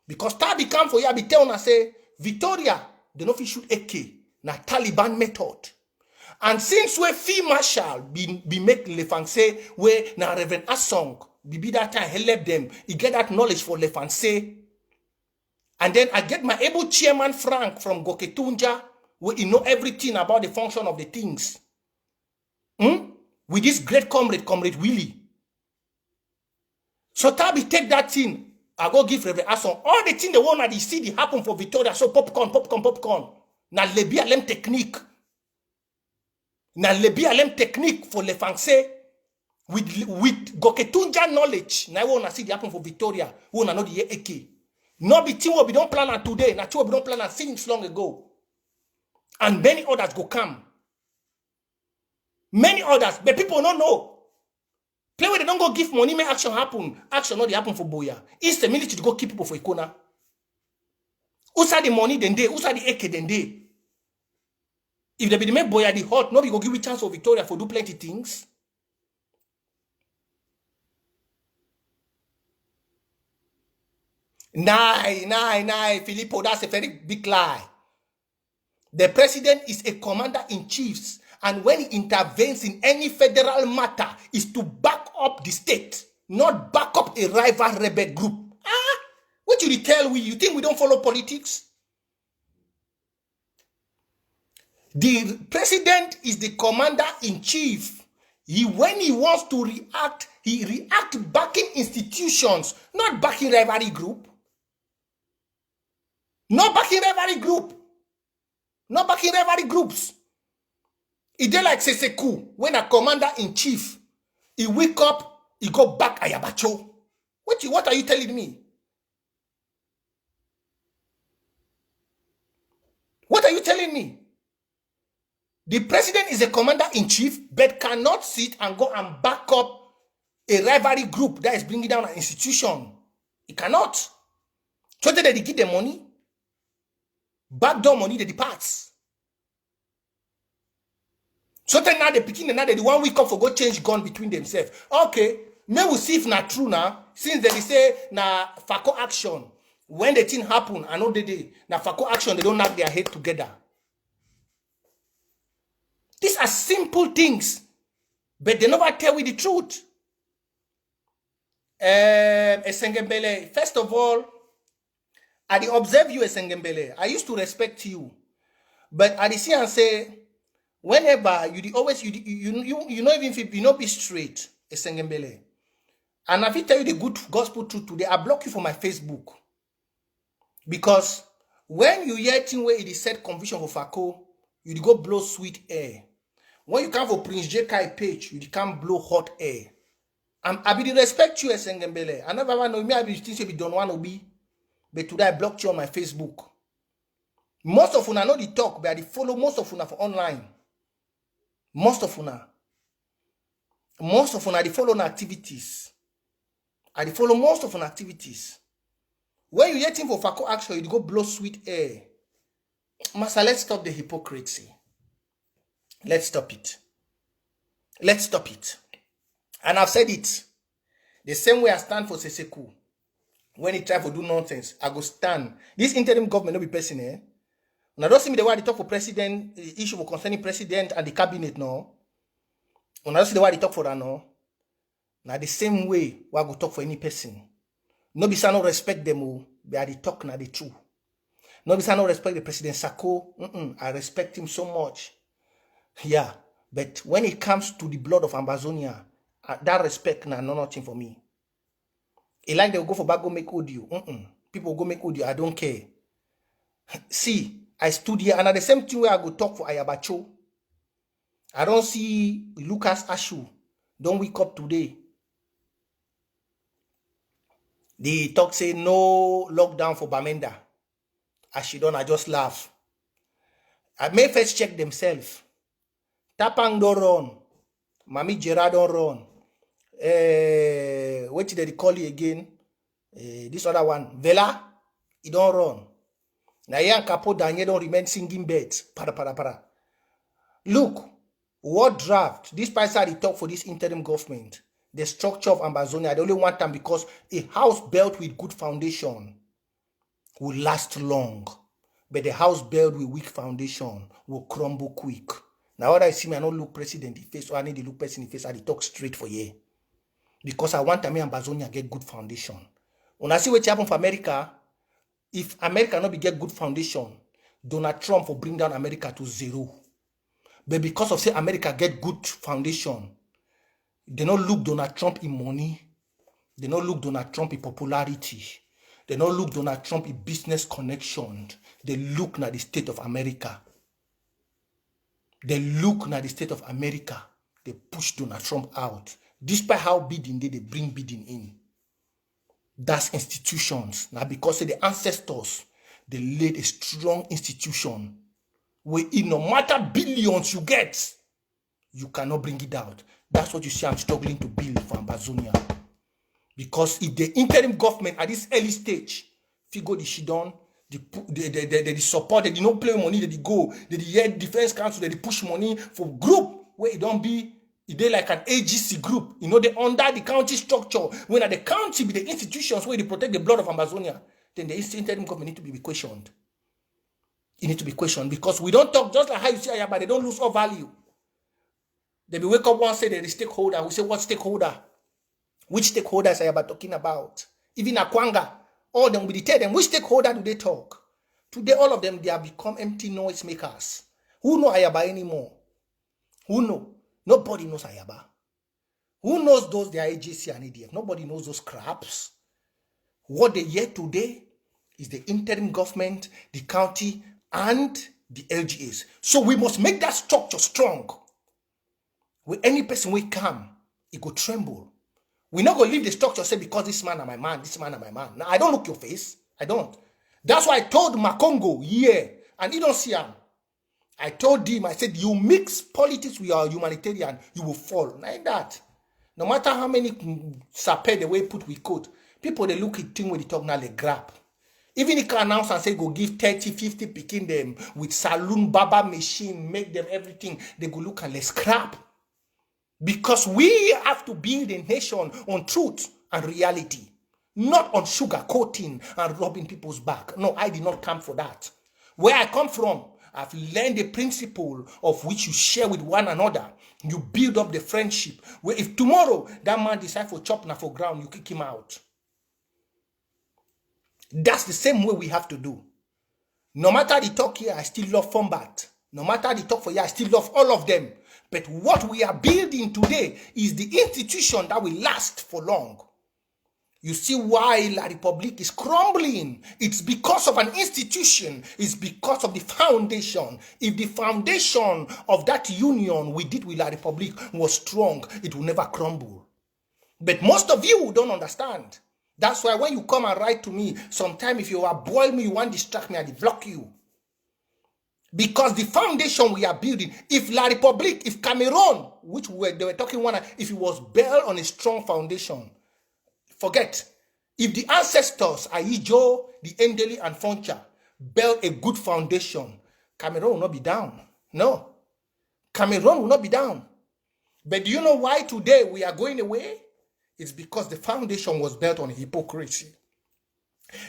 Because that become for you, I be tell them say, Victoria, they no fit shoot AK. Na Taliban method. And since we Field Marshal be make Le Français, where na Reverend Asong, be that time help them, he get that knowledge for Le Français. And then I get my able chairman Frank from Goketunja, where he know everything about the function of the things. With this great comrade Willie. So Tabi take that thing, I go give Reverend Asong all the thing they want to see the happen for Victoria. So popcorn. Na lebi alem technique. Na lebi alem technique for le Français with Goketunja knowledge. Na we wanna see the happen for Victoria. We wanna know the AK. No be thing we don't plan on today. Na thing we don't plan on since long ago. And many others go come. Many others, but people don't know. Play where they don't go give money, make action happen. Action not the happen for Boya. It's the military to go keep people for Ikona. Who's the money then day? Who's the AK then day? If they be make Boya the hot, nobody go give you chance for Victoria for do plenty things. Nah, Filippo, that's a very big lie. The president is a commander-in-chief, and when he intervenes in any federal matter, is to back up the state, not back up a rival rebel group. What you tell we? You think we don't follow politics? The president is the commander-in-chief. When he wants to react, he reacts backing institutions, not backing rivalry group. Not back in rivalry group. Not back in rivalry groups. It dey like Seseku when a commander-in-chief, he wake up, he go back Ayabacho. What are you telling me? What are you telling me? The president is a commander-in-chief, but cannot sit and go and back up a rivalry group that is bringing down an institution. He cannot. So they give them money, backdoor money, they departs. So then now they picking another the 1 week up for go change gun between themselves. Okay, may we see if not true now. Since they say na FACO action, when the thing happen, I know they na FACO action, they don't knock their head together. These are simple things, but they never tell you the truth. Esengembele, first of all, I observe you, Esengembele. I used to respect you, but I see and say, whenever you always you know even if you not be straight, Esengembele, and if I tell you the good gospel truth today, I block you from my Facebook because when you hear thing where it is said conviction for FACO, you go blow sweet air. When you come for Prince J Carr page, you can't blow hot air. I be respect you, Esengembele. I never know me. I be things you don't want to be, but today I blocked you on my Facebook. Most of una know the talk, but I follow most of una for online. Most of una they follow on activities. I follow most of una activities. When you get him for FACO action, you go blow sweet air. Master, let's stop the hypocrisy. Let's stop it. Let's stop it. And I've said it. The same way I stand for Seseku. When he try to do nonsense, I go stand. This interim government no be person, eh? Now don't see me the way they talk for president, the issue for concerning president and the cabinet, no. When I don't see the way they talk for that, no. Now the same way we go talk for any person. No be say I no respect them, but they talk now the truth. No be say I no respect the president Sako. I respect him so much. Yeah, but when it comes to the blood of Amazonia, that respect now no nothing for me. It like they will go for back go make audio. People go make audio. I don't care. See, I stood here and at the same thing where I go talk for Ayabacho. I don't see Lucas Ashu. Don't wake up today. The talk say no lockdown for Bamenda. As she done, I just laugh. I may first check themselves. Tapang don't run. Mami Gerard don't run. What did they call you again? This other one, Vela, he don't run. Now Yan Capo Daniel don't remain singing beds. Para. Look, what draft? This person they talk for this interim government. The structure of Amazonia, I only want them because a house built with good foundation will last long. But the house built with weak foundation will crumble quick. Now what I see me, I don't look president in the face, or I need to look person in the face, I talk straight for you. Because I want me Amazonia get good foundation. When I see what happen for America, if America not be get good foundation, Donald Trump will bring down America to zero. But because of say America get good foundation, they don't look Donald Trump in money. They don't look Donald Trump in popularity. They don't look Donald Trump in business connection. They look at the state of America. They look at the state of America. They push Donald Trump out. Despite how bidding they bring bidding in. That's institutions. Now because the ancestors, they laid a strong institution where no matter billions you get, you cannot bring it out. That's what you see I'm struggling to build for Amazonia. Because if the interim government at this early stage, figure the shidon, the support, they don't play money, they go, the defense council, they push money for group where it don't be, they like an AGC group, you know, they under the county structure, when at the county be the institutions where they protect the blood of Amazonia, then the interim government need to be questioned. It need to be questioned because we don't talk just like how you see Ayaba, they don't lose all value. They be wake up one say they're the stakeholder. We say what stakeholder? Which stakeholder is Ayaba talking about? Even Akwanga, all them we tell them which stakeholder do they talk? Today all of them they have become empty noise makers. Who know Ayaba anymore? Who know? Nobody knows Ayaba. Who knows those they are AGC and ADF? Nobody knows those craps. What they hear today, It's the interim government, the county, and the LGAs. So we must make that structure strong. When any person will come, it go tremble. We're not going to leave the structure say because this man and my man, this man and my man. Now, I don't look your face. I don't. That's why I told Makongo, yeah, and he don't see him. I told him, I said, you mix politics with your humanitarian, you will fall. Like that. No matter how many sapé the way put with coat, people they look at thing when they talk now they grab. Even if you can announce and say go give 30, 50 picking them with saloon baba machine, make them everything, they go look and let's scrap. Because we have to build a nation on truth and reality, not on sugar coating and rubbing people's back. No, I did not come for that. Where I come from, I've learned the principle of which you share with one another. You build up the friendship. Where if tomorrow that man decides for chop na for ground, you kick him out. That's the same way we have to do. No matter the talk here, I still love Fombat. No matter the talk for here, I still love all of them. But what we are building today is the institution that will last for long. You see why La Republique is crumbling. It's because of an institution. It's because of the foundation. If the foundation of that union we did with La Republique was strong, it will never crumble. But most of you don't understand. That's why when you come and write to me, sometimes if you are boil me, you want to distract me, I block you. Because the foundation we are building, if La Republique, if Cameroon, which they were talking one, if it was built on a strong foundation, forget. If the ancestors, Aijo, the Endeli and Foncha, built a good foundation, Cameroon will not be down. No. Cameroon will not be down. But do you know why today we are going away? It's because the foundation was built on hypocrisy.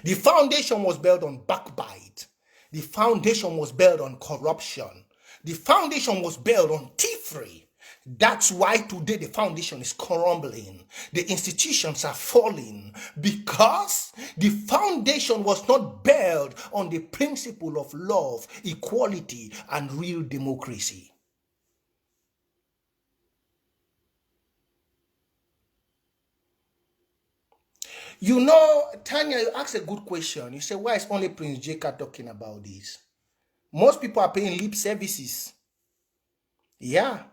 The foundation was built on backbite. The foundation was built on corruption. The foundation was built on thievery. That's why today the foundation is crumbling. The institutions are falling because the foundation was not built on the principle of love, equality, and real democracy. You know, Tanya, you asked a good question. You say, why is only Prince J Carr talking about this? Most people are paying lip services. Yeah.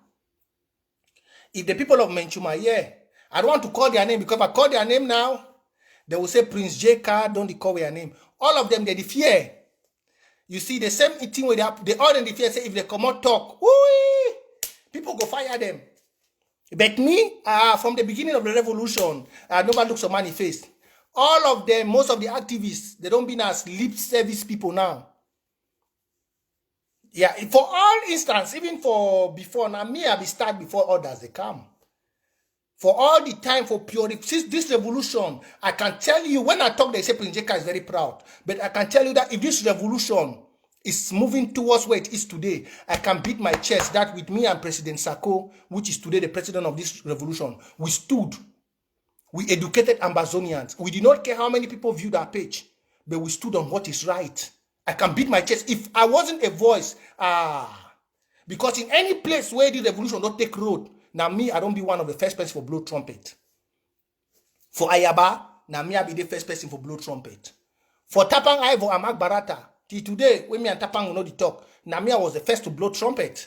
If the people of Menchuma, yeah, I don't want to call their name because if I call their name now, they will say Prince J Carr, don't call their name. All of them, they the fear. You see, the same thing with they all in the fear say if they come out talk, whoo, people go fire them. But me, from the beginning of the revolution, nobody looks at money face. All of them, most of the activists, they don't be as lip service people now. Yeah, for all instance, even for before, now me, I be start before others, they come. For all the time, for purity, since this revolution, I can tell you, when I talk, they say Prince J Carr is very proud. But I can tell you that if this revolution is moving towards where it is today, I can beat my chest that with me and President Sako, which is today the president of this revolution, we stood. We educated Ambazonians. We did not care how many people viewed our page, but we stood on what is right. I can beat my chest. If I wasn't a voice, because in any place where the revolution don't take road, now me, I don't be one of the first person for blow trumpet. For Ayaba, now me, I be the first person for blow trumpet. For Tapang Ivo and Mark Barata, till today, when me and Tapang will know the talk, now me, I was the first to blow trumpet.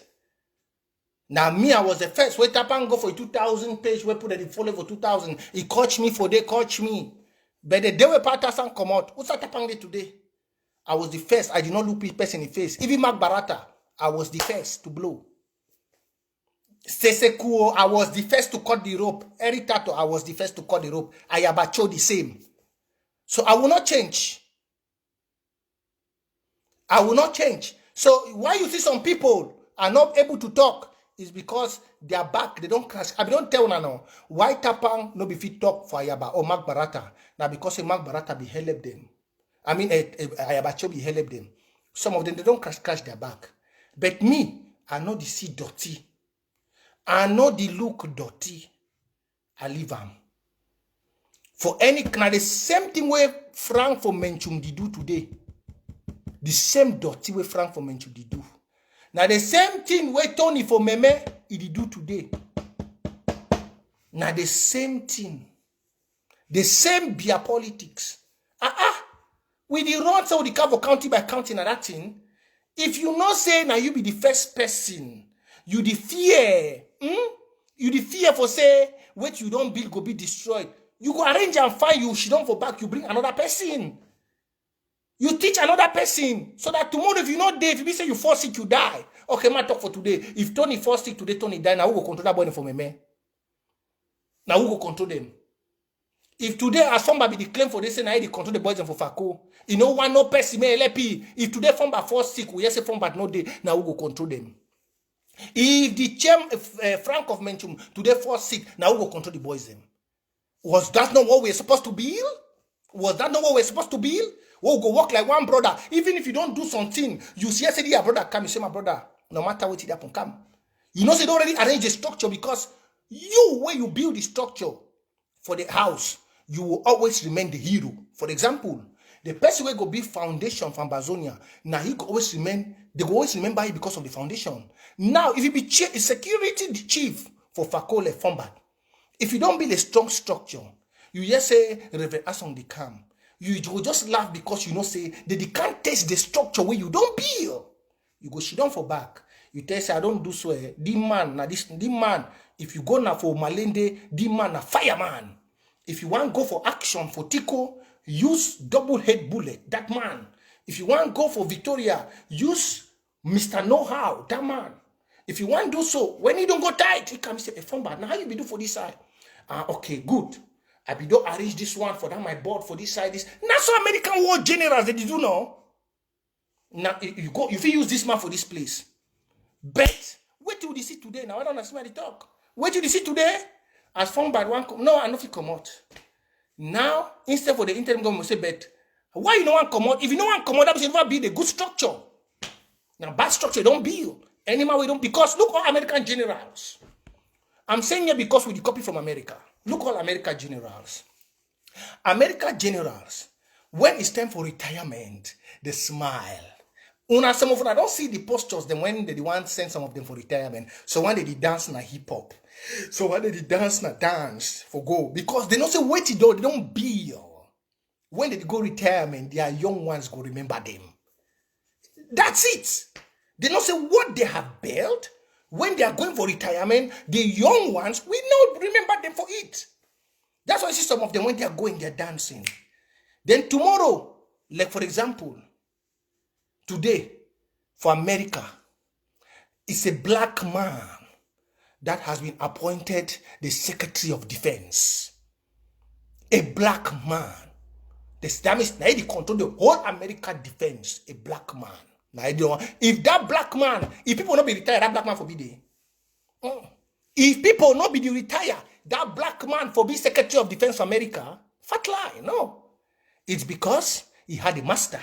Now me, I was the first. Where Tapang go for a 2,000 page, where put it follow for 2,000. He coach me for they coach me. But the day we Patasan come out, what's that Tapang day today? I was the first. I did not look person in the face. Even Mark Barata, I was the first to blow. Sesekuo, I was the first to cut the rope. Eric Tato, I was the first to cut the rope. Ayabacho, the same. So I will not change. I will not change. So why you see some people are not able to talk is because they are back. They don't crash. I don't tell now. Why Tapang no be fit talk for Ayaba or Mark Barata? Now because Mark Barata be help them. I mean, Ayabacho be help them. Some of them, they don't crash their back. But me, I know the see dirty. I know the look dirty. I leave them. For any, now the same thing where Frank for Menchum did do today. The same dirty way Frank for Menchum did do. Now the same thing where Tony for Meme he did do today. Now the same thing. The same beer politics. with the run so the cover county by county and that thing. If you not say now you be the first person, you the fear, you the fear for say what you don't build go be destroyed. You go arrange and find you, she don't for back, you bring another person. You teach another person so that tomorrow if you not there, if you be say you fall sick, you die. Okay, man, talk for today. If Tony fall sick today, Tony die, now who go control that boy for me, man? Now who go control them? If today as somebody be the claim for this, and I control the boys and for Fako, you know one no person may LP. If today Fomba fall sick, we say Fomba no day, now who go control them? If the chair Frank of Menchum today fall sick, now who go control the boys them? Was that not what we're supposed to build? Was that not what we're supposed to build? We'll go work like one brother. Even if you don't do something, you see, say your brother come, you say my brother, no matter what it happen, come. You know, say they already arrange the structure because you, when you build the structure for the house, you will always remain the hero. For example, the person will go build foundation from Bazonia. Now he go always remain, they go always remember it because of the foundation. Now, if you be security chief for Fakole Fombad, if you don't build a strong structure, you just say Reverend Asong the Cam. You will just laugh because you know say they can't test the structure where you don't build. You go sit down for back. You tell say I don't do so. The man, now this the man. If you go now for Malende, the man a fireman. If you want to go for action for Tico, use double head bullet. That man. If you want to go for Victoria, use Mr. Know-how. That man. If you want to do so, when you don't go tight, he comes say a phone bad. Now how you be do for this side? Okay, good. I be don't arrange this one for that my board for this side. This not so American war generals that you do know. Now you go, if you use this man for this place. Bet wait till you see today. Now I don't understand the talk. Wait till you see today. As found by one no, I know if you come out. Now, instead for the interim government say, bet why you no one come out? If you no one come out, that means never build a good structure. Now, bad structure don't build. Anymore we don't because look all American generals. I'm saying here because we copy from America. Look all American generals. American generals, when it's time for retirement, they smile. Some of them, I don't see the postures then when they want to send some of them for retirement. So when they dance na hip hop. So when they dance na dance for go. Because they don't say wait it though, they don't build. When they go retirement, their young ones go remember them. That's it. They don't say what they have built. When they are going for retirement, the young ones, we not remember them for it. That's why I see some of them when they are going, they're dancing. Then tomorrow, like for example, today, for America, it's a black man that has been appointed the Secretary of Defense. A black man. That means now he control the whole American defense. A black man. If that black man, if people not be retired, that black man for be there. If people not be retired, that black man for be Secretary of Defense for America, fat lie, no. It's because he had a master.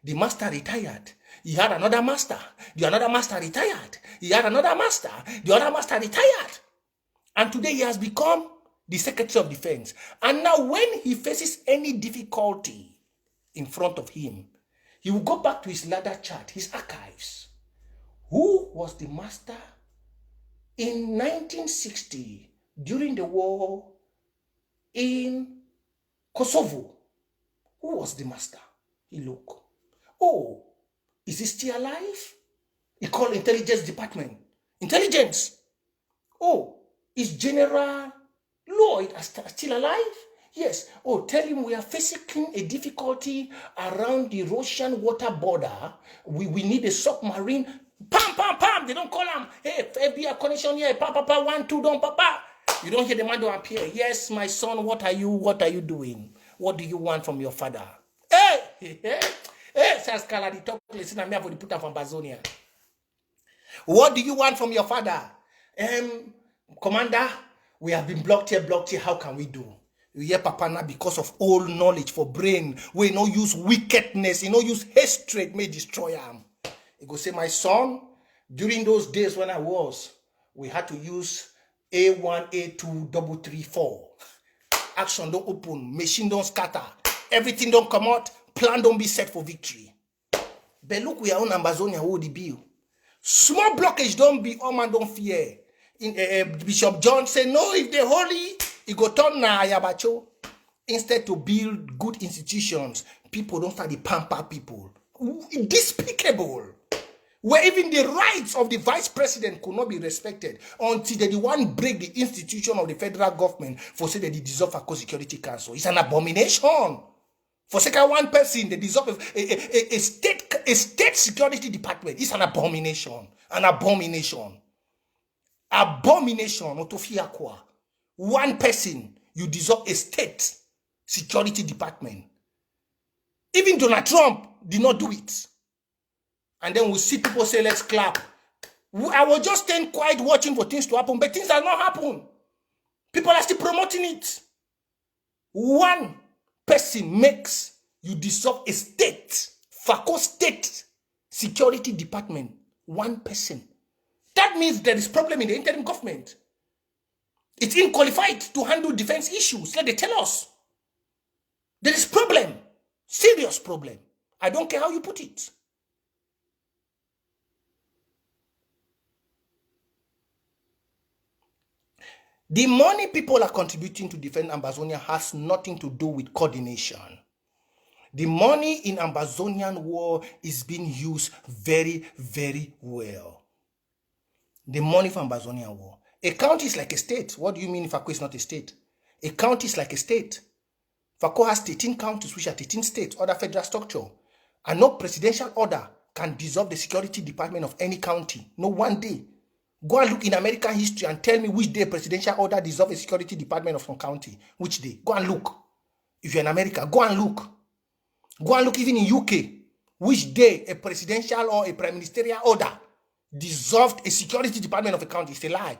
The master retired. He had another master. The another master retired. He had another master. The other master retired. And today he has become the Secretary of Defense. And now when he faces any difficulty in front of him, he will go back to his ladder chart, his archives. Who was the master in 1960 during the war in Kosovo? Who was the master? He look. Oh, is he still alive? He called intelligence department. Intelligence. Oh, is General Lloyd still alive? Yes. Oh, tell him we are facing a difficulty around the Russian water border. We need a submarine. Pam, pam, pam. They don't call him. Hey, FBI connection here. Papa, 1, 2, don't, papa. You don't hear the man don't appear. Yes, my son, what are you doing? What do you want from your father? Hey, says Kala, the talk, listen, I'm here for the put from Bazonia. What do you want from your father? Commander, we have been blocked here. How can we do? You hear Papa now because of old knowledge for brain. We no use wickedness. You no use hatred may destroy him. He go say, my son, during those days when we had to use A1, A2, 334. Action don't open, machine don't scatter, everything don't come out, plan don't be set for victory. But look, we are on Ambazonia, who the bill. Small blockage don't be, all man don't fear. Bishop John say, no, if they holy, he go turn na ayabacho. instead to build good institutions, people don't start to pamper people. Despicable. Where even the rights of the vice president could not be respected until they the one break the institution of the federal government for say they dissolve a security council. It's an abomination. For second one person, they dissolve a state security department. It's an abomination. An abomination. Abomination. Otofiakwa. One person, you dissolve a state security department. Even Donald Trump did not do it. And then we see people say, let's clap. I was just staying quiet watching for things to happen, but things have not happened. People are still promoting it. One person makes you dissolve a state, FACO state security department. One person. That means there is problem in the interim government. It's unqualified to handle defense issues. Let they tell us. There is problem. Serious problem. I don't care how you put it. The money people are contributing to defend Ambazonia has nothing to do with coordination. The money in Ambazonian war is being used very, very well. The money for Ambazonian war. A county is like a state. What do you mean if Fako is not a state? A county is like a state. Fako has 13 counties which are 13 states, other federal structure. And no presidential order can dissolve the security department of any county. No one day. Go and look in American history and tell me which day presidential order dissolve a security department of some county. Which day? Go and look. If you're in America, go and look. Go and look even in UK. Which day a presidential or a prime ministerial order dissolved a security department of a county. It's a lie.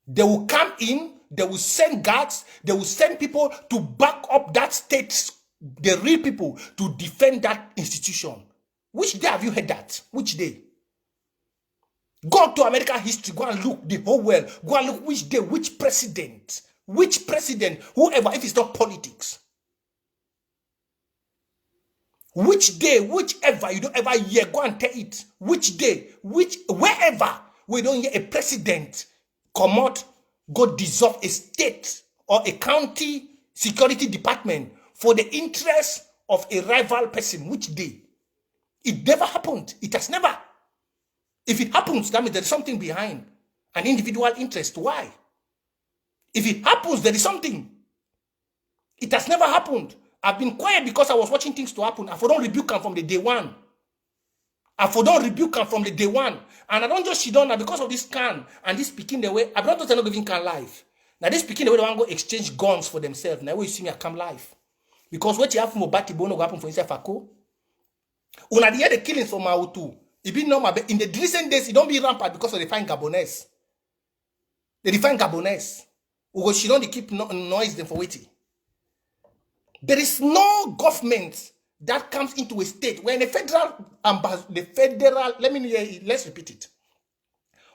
They will come in, they will send guards, they will send people to back up that state, the real people, to defend that institution. Which day have you heard that? Which day? Go to American history, go and look the whole world. Go and look which day, which president, whoever, if it's not politics. Which day, whichever, you don't ever hear, go and tell it. Which day, wherever, we don't hear a president come out, go dissolve a state or a county security department for the interest of a rival person. Which day? It never happened. It has never. If it happens, that means there is something behind an individual interest. Why? If it happens, there is something. It has never happened. I've been quiet because I was watching things to happen. I don't rebuke them from the day one. I don't rebuke them from the day one. And I don't just sit down now because of this can and this speaking the way. I don't just not giving can live. Now this speaking the way they want to go exchange guns for themselves. Now when you see me, I come live. Because what you have from Obati Bono go happen for yourself, Ako. Una the the killings from Mautu. It be normal, but in the recent days, it don't be rampant because of the fine Gabonese. They define Gabonese. Because she don't keep noise them for waiting. There is no government that comes into a state when let's repeat it.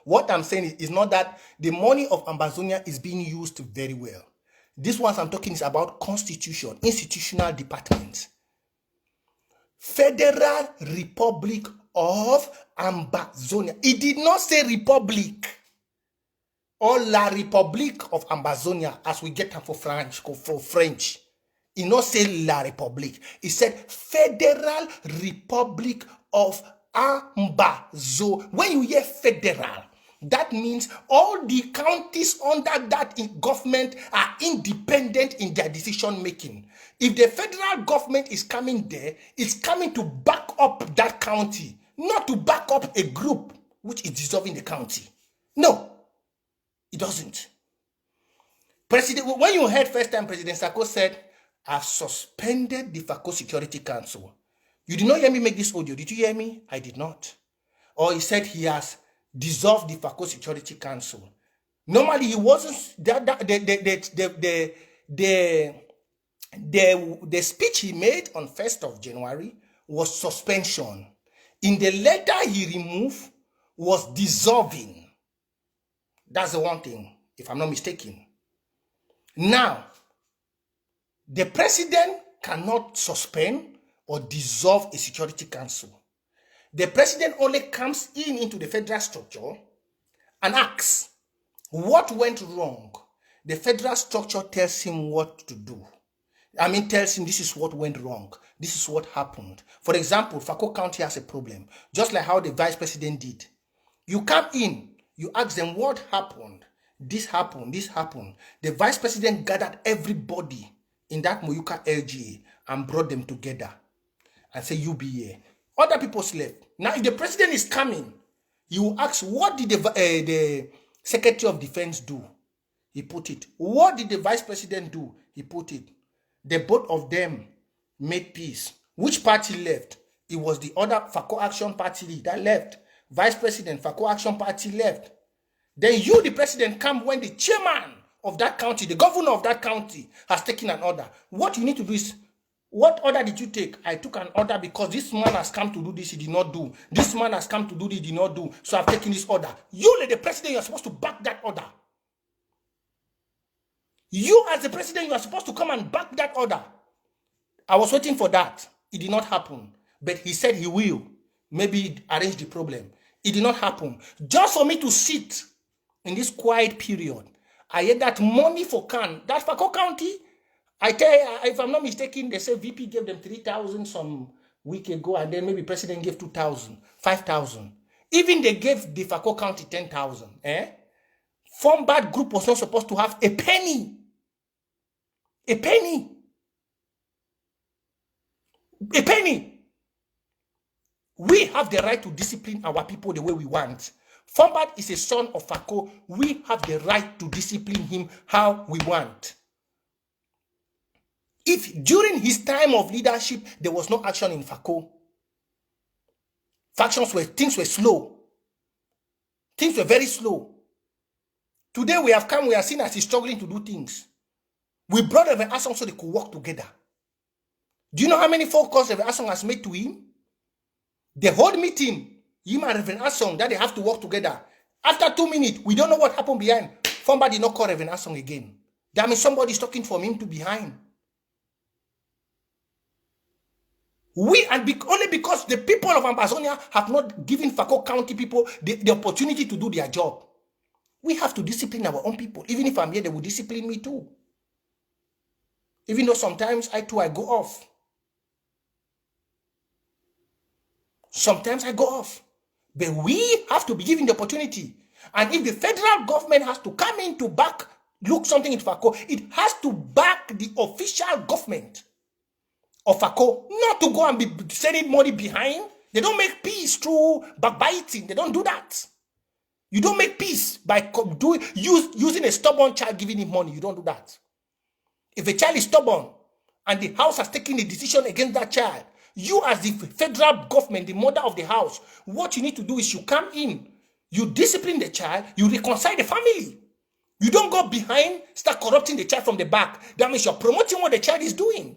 What I'm saying is not that the money of Ambazonia is being used very well. This one I'm talking is about constitution, institutional departments. Federal Republic of Ambazonia. It did not say republic or La République of Ambazonia as we get them for French. It did not say La République. It said Federal Republic of Ambazonia. When you hear federal, that means all the counties under that government are independent in their decision making. If the federal government is coming there, it's coming to back up that county, not to back up a group which is dissolving the county. No, it doesn't. When you heard first time President Sako said, I've suspended the FACO Security Council. You did not hear me make this audio. Did you hear me? I did not. Or he said he has dissolved the FACO Security Council. Normally, he wasn't. The speech he made on 1st of January was suspension. In the letter he removed was dissolving. That's the one thing, if I'm not mistaken. Now, the president cannot suspend or dissolve a security council. The president only comes into the federal structure and asks, what went wrong? The federal structure tells him what to do. I mean, tells him this is what went wrong. This is what happened. For example, Fako County has a problem, just like how the vice president did. You come in, you ask them what happened. This happened, this happened. The vice president gathered everybody in that Moyuka LGA and brought them together and say, you be here. Other people slept. Now, if the president is coming, you ask, what did the Secretary of Defense do? He put it. What did the vice president do? He put it. The both of them made peace. Which party left? It was the other Fako Action Party that left. Vice President, Fako Action Party left. Then you, the president, come when the chairman of that county, the governor of that county, has taken an order. What you need to do is, what order did you take? I took an order because this man has come to do this, he did not do. This man has come to do this, he did not do. So I've taken this order. You, the president, you're supposed to back that order. You, as the president, you are supposed to come and back that order. I was waiting for that. It did not happen. But he said he will. Maybe arrange the problem. It did not happen. Just for me to sit in this quiet period, I had that money for Can. That Fako County, I tell you, if I'm not mistaken, they say VP gave them 3,000 some week ago, and then maybe president gave 2,000, 5,000. Even they gave the Fako County 10,000. Form Bad Group was not supposed to have a penny. A penny. A penny. We have the right to discipline our people the way we want. Formbad is a son of Fako. We have the right to discipline him how we want. If during his time of leadership, there was no action in Fako, things were slow. Things were very slow. Today we have come, we are seen as he's struggling to do things. We brought Reverend Asong so they could work together. Do you know how many phone calls Reverend Asong has made to him? The whole meeting, him and Reverend Asong, that they have to work together. After 2 minutes, we don't know what happened behind. Somebody did not call Reverend Asong again. That means somebody is talking from him to behind. Only because the people of Ambazonia have not given Fako County people the opportunity to do their job. We have to discipline our own people. Even if I'm here, they will discipline me too. Even though sometimes I go off. Sometimes I go off. But we have to be given the opportunity. And if the federal government has to come in to look something into Fako, it has to back the official government of Fako, not to go and be sending money behind. They don't make peace through backbiting. They don't do that. You don't make peace by using a stubborn child giving him money. You don't do that. If a child is stubborn and the house has taken a decision against that child, you as the federal government, the mother of the house, what you need to do is you come in, you discipline the child, you reconcile the family. You don't go behind, start corrupting the child from the back. That means you're promoting what the child is doing.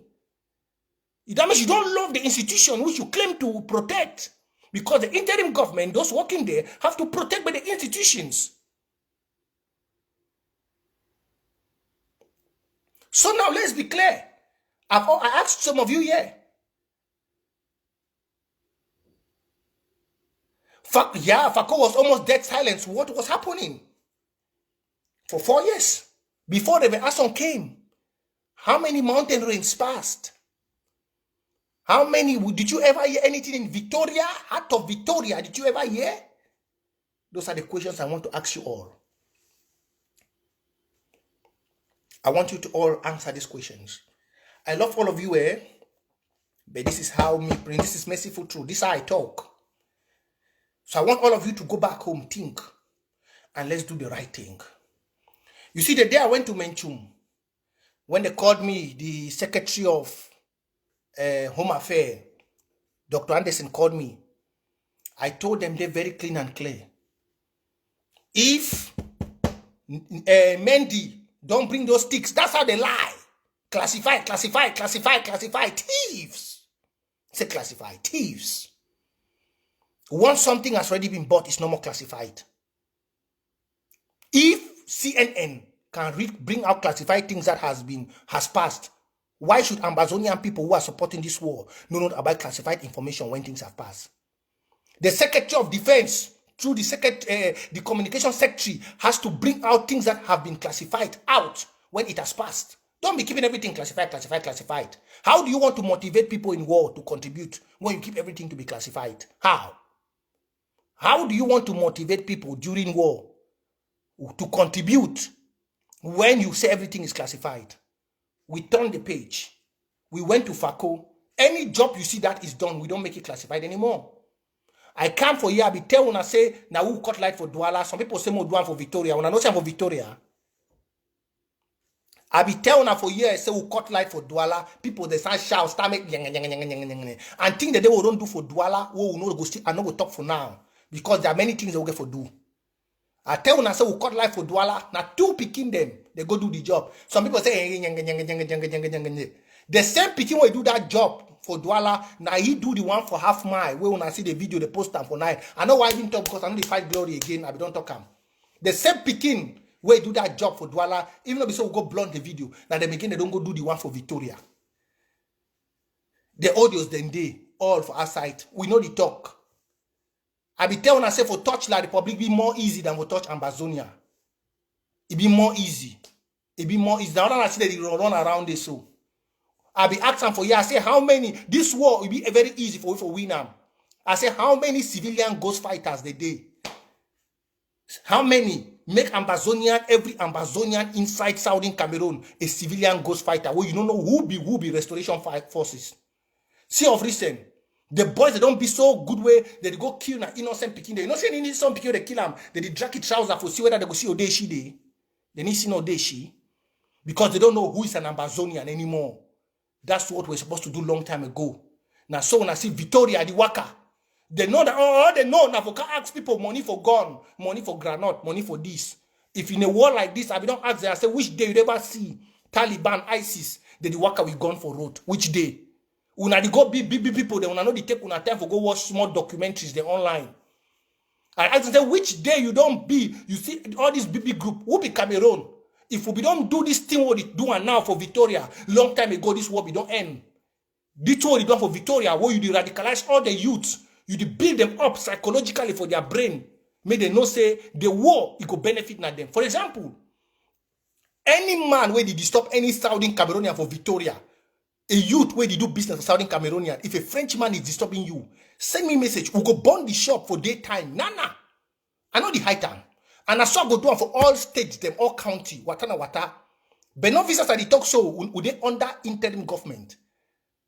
That means you don't love the institution which you claim to protect. Because the interim government, those working there, have to protect by the institutions. So now let's be clear. I asked some of you here. Fako was almost dead silence. What was happening? For 4 years. Before Reverend Asong came. How many mountain rains passed? How many, did you ever hear anything in Victoria? Heart of Victoria, did you ever hear? Those are the questions I want to ask you all. I want you to all answer these questions. I love all of you, but this is how me bring, this is merciful truth. This is how I talk. So I want all of you to go back home, think, and let's do the right thing. You see, the day I went to Menchum, when they called me, the Secretary of Home Affairs, Dr. Anderson called me. I told them they're very clean and clear. If Mendy don't bring those sticks, that's how they lie. Classify. Thieves. Say classify. Thieves. Once something has already been bought, it's no more classified. If CNN can bring out classified things that has passed, why should Ambazonian people who are supporting this war know not about classified information when things have passed? The Secretary of Defense, through the Communication Secretary, has to bring out things that have been classified out when it has passed. Don't be keeping everything classified. How do you want to motivate people in war to contribute when you keep everything to be classified? How? How do you want to motivate people during war to contribute when you say everything is classified? We turn the page. We went to FACO. Any job you see that is done, we don't make it classified anymore. I come for here, I be tell when I say, now who cut light for Douala. Some people say more Douala for Victoria. When I know say for Victoria, I be tell now for here, I say who cut light for Douala. People they start shout, start make and think that they will don't do for Douala. We will not go still. I know we talk for now because there are many things they will get for do. I tell when I say who cut light for Douala. Now two picking them, they go do the job. Some people say the same picking will do that job for Douala. Now he do the one for half mile. When I see the video, they post them for night. I know why I didn't talk because I know they fight glory again. I don't talk them. The same picking will do that job for Douala. Even though we say we go blunt the video. Now they again they don't go do the one for Victoria. The audios then they all for our side. We know the talk. I be telling I say for touch La Republic be more easy than for touch Ambazonia. It be more easy. It be more easy. Now I see that they run around this so. I be asking for you. I say how many this war will be very easy for win them. I say how many civilian ghost fighters they did. How many make Ambazonian every Ambazonian inside Southern Cameroon a civilian ghost fighter where you don't know who be restoration forces. See of recent. The boys they don't be so good way they go kill an innocent picking. They not saying innocent picking they kill them. They drag it trouser for see whether they go see Odeshi day. They need see no Odeshi because they don't know who is an Ambazonian anymore. That's what we're supposed to do long time ago. Now, so when I see Victoria, the Waka, they know that, oh, they know now for can ask people money for gun, money for granite, money for this. If in a war like this, I don't ask them, I say, which day you ever see Taliban, ISIS, the Waka we gone for road? Which day? Una they go big people, they wanna know they take una time for go watch small documentaries, they online. I ask them, which day you don't be, you see all this big group, who be Cameroon? If we don't do this thing what it doing now for Victoria, long time ago this war we don't end. This what it done for Victoria, where you radicalize all the youths, you build them up psychologically for their brain. May they know say the war it could benefit not them. For example, any man where they stop any Southern Cameroonian for Victoria, a youth where they do business for Southern Cameroonian, if a Frenchman is disturbing you, send me a message. We'll go burn the shop for daytime. Nana. I know the high time. And I saw go do for all states, them all county, watana wata. But no visitors at the talk show, would they under interim government?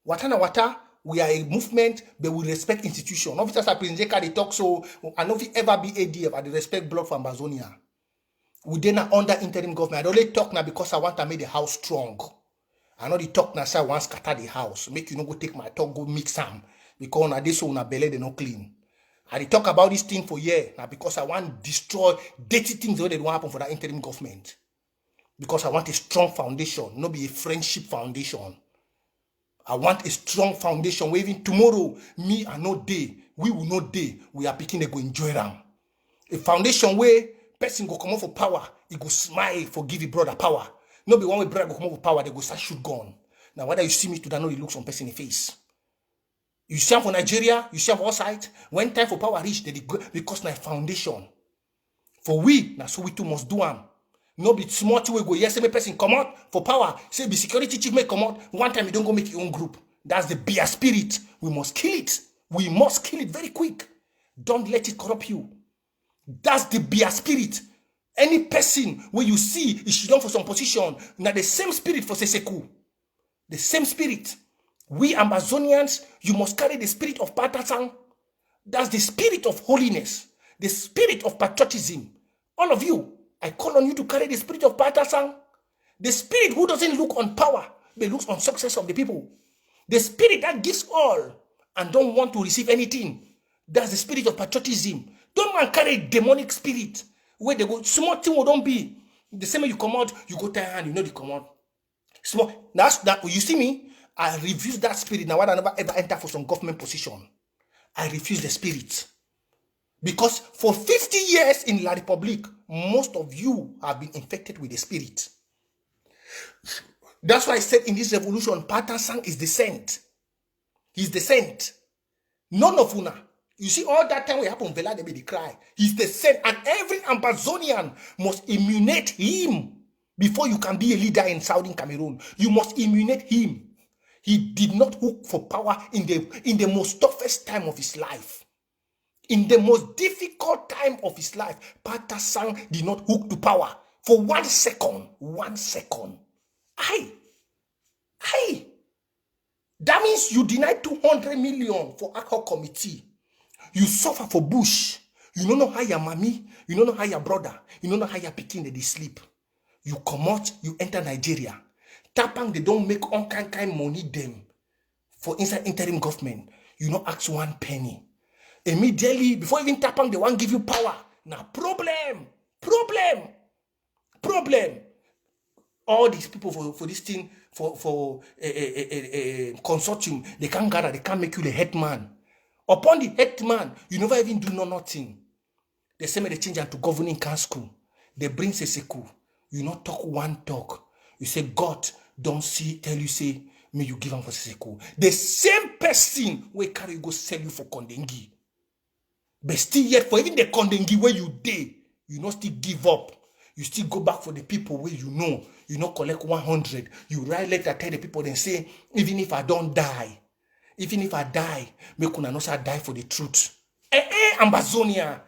Watana wata, we are a movement, but we respect institution. No visitors at President J Carr, they talk so, I know if you ever be ADF, I respect blood for Amazonia. We then are under interim government. I only talk now because I want to make the house strong. I know the talk now say I want to scatter the house. Make you no go take my talk, go mix them. Because on this one, belly they no clean. I talk about this thing for years now because I want to destroy dirty things that don't happen for that interim government. Because I want a strong foundation, not be a friendship foundation. I want a strong foundation where even tomorrow, me and no day, we will not day, we are picking to go enjoy them. A foundation where person go come out for power, he go smile for give his brother power. Not be one way brother go come out for power, they go start shoot gun. Now whether you see me today, I know it looks on person in the face. You see them for Nigeria, you see them for all sides. When time for power reach, they go because na foundation. For we, now so we too must do them. No be smart way go, yes, every person come out for power. Say be security chief may come out. One time you don't go make your own group. That's the beer spirit. We must kill it. We must kill it very quick. Don't let it corrupt you. That's the beer spirit. Any person where you see is done for some position, now the same spirit for Seseku. The same spirit. We Amazonians, you must carry the spirit of Patasang. That's the spirit of holiness, the spirit of patriotism. All of you, I call on you to carry the spirit of Patasang. The spirit who doesn't look on power, but looks on success of the people. The spirit that gives all and don't want to receive anything. That's the spirit of patriotism. Don't man carry demonic spirit where they go, small thing will don't be. The same way you come out, you go tie hand, you know they come out. Small, that's that. You see me? I refuse that spirit. Now, I never ever enter for some government position. I refuse the spirit. Because for 50 years in La Republic, most of you have been infected with the spirit. That's why I said in this revolution, Patasang is the saint. He's the saint. None of una. You see, all that time we happen, Vela they cry. He's the saint. And every Amazonian must emulate him. Before you can be a leader in Southern Cameroon, you must emulate him. He did not hook for power in the most toughest time of his life. In the most difficult time of his life, Patterson did not hook to power for 1 second. 1 second. Aye. That means you denied 200 million for ad hoc committee. You suffer for bush. You don't know how your mommy, you don't know how your brother, you don't know how your pikin they sleep. You come out, you enter Nigeria. Tapang, they don't make all kind money them for inside interim government. You don't ask 1 penny. Immediately, before even Tapang, they won't give you power. Now, problem. All these people for this thing, for a consortium, they can't gather, they can't make you the headman. Upon the headman, you never even do nothing. They say, they change to governing council. They bring Seseku. You not talk 1 talk. You say, God don't see, tell you, say, may you give him for Seseku. The same person will carry go sell you for Kondengi. But still yet, for even the Kondengi where you did, you not still give up. You still go back for the people where you not collect 100. You write letter, tell the people, then say, even if I don't die, even if I die, make una no say I die for the truth. Ambazonia.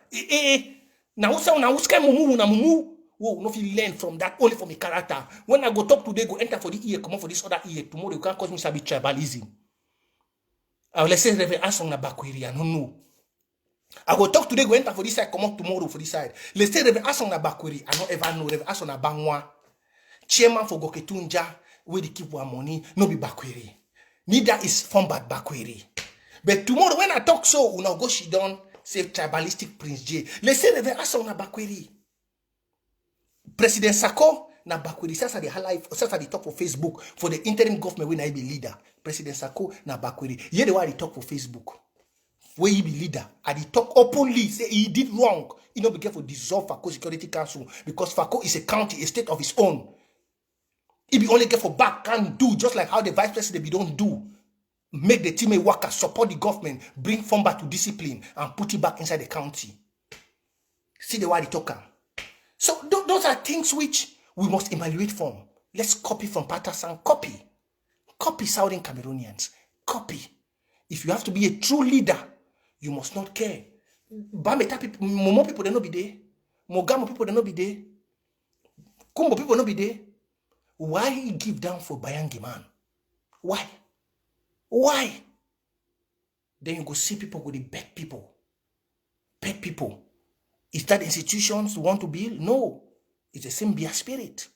Now who's can mumu? Whoa, no feel learn from that only for my character. When I go talk today, go enter for the ear, come on for this other ear. Tomorrow you can't cause me to be tribalism. I will say Reverend Ason na Bakwiri, I don't know. I go talk today, go enter for this side, come on tomorrow for this side. Let's say Reverend Ason na Bakwiri, I don't ever know. Reverend Ason na Bangwa, chairman for Goketunja, where they keep our money, no be Bakwiri. Neither is Fombat Bakwiri. But tomorrow when I talk so, una go she done say tribalistic Prince J. Let's say Reverend Ason na Bakwiri. President Sako na Bakwiri. Sasa the life, sasa the talk for Facebook for the interim government when I be leader. President Sako na Bakwiri. Here the way they talk for Facebook. Where he be leader, and he talk openly, say he did wrong. He not be careful dissolve Fako Security Council because Fako is a county, a state of its own. He be only careful back can do just like how the vice president be don't do. Make the team a worker, support the government, bring form back to discipline, and put it back inside the county. See the way they talk. So those are things which we must evaluate from. Let's copy from Patterson. Copy Southern Cameroonians. Copy. If you have to be a true leader, you must not care. Bameta people, Momo people, they not be there. Mogamo people, they not be there. Kumbo people, not be there. Why he give down for Bayangi, man? Why? Then you go see people with the beg people. Is that institutions want to build? No. It's the same beer spirit.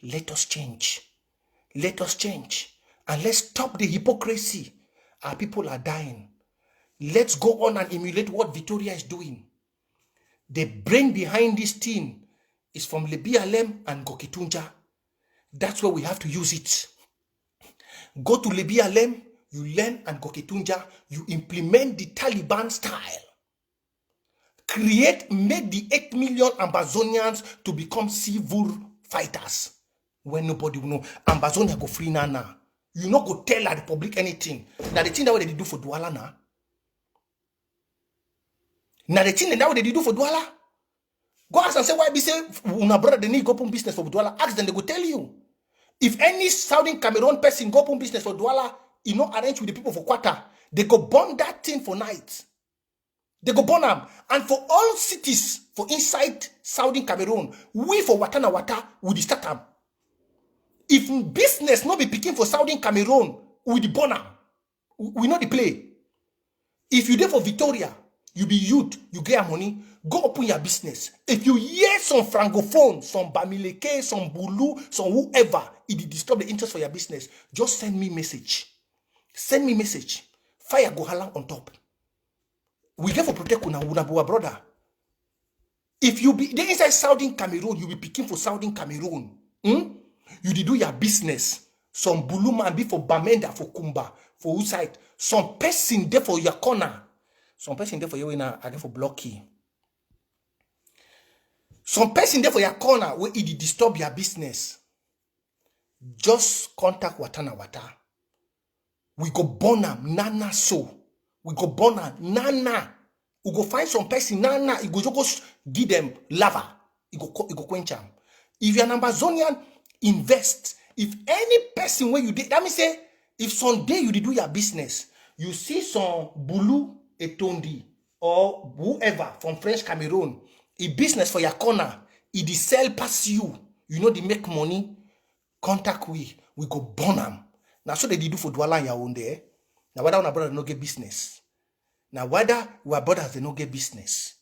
Let us change. And let's stop the hypocrisy. Our people are dying. Let's go on and emulate what Victoria is doing. The brain behind this thing is from Lebialem and Goketunja. That's where we have to use it. Go to Lebialem, you learn, and Goketunja, you implement the Taliban style. Make the 8 million Ambazonians to become civil fighters. When nobody will know. Ambazonia go free now. You not go tell the public anything. Now the thing that they do for Douala now. Now the thing that they do for Douala. Go ask and say why be say una brother they need go open business for Douala. Ask them, they go tell you. If any Southern Cameroon person go open business for Douala, you know arrange with the people for quarter. They go burn that thing for night. They go burn them. And for all cities for inside Southern Cameroon, we for Watana Wata will start them. If business not be picking for Southern Cameroon, we the burn them. We know the play. If you there for Victoria, you be youth, you get money, go open your business. If you hear some francophone, some Bamileke, some Bulu, some whoever, it disturb the interest for your business, just send me message. Send me message. Fire go halang on top. We get for protect una brother. If you be there inside Southern Cameroon, you be picking for Southern Cameroon. You did do your business. Some Bulu man be for Bamenda, for Kumba, for outside. Some person there for your corner. Some person there for you again for blocky. Some person there for your corner where it disturb your business. Just contact Watana Wata. We go burn them, nana so. We go burn them, nana. We go find some person, nana. You go just give them lava. You go quench them. If you're an Amazonian, invest. If any person where you did, let me say, if someday you did do your business, you see some Bulu Etondi or whoever from French Cameroon, a business for your corner, it is sell past you, you know they make money, contact we go burn them. Now so they do for Douala and Yaounde. Eh? Now whether our brother no get business. Now whether our brothers they no get business.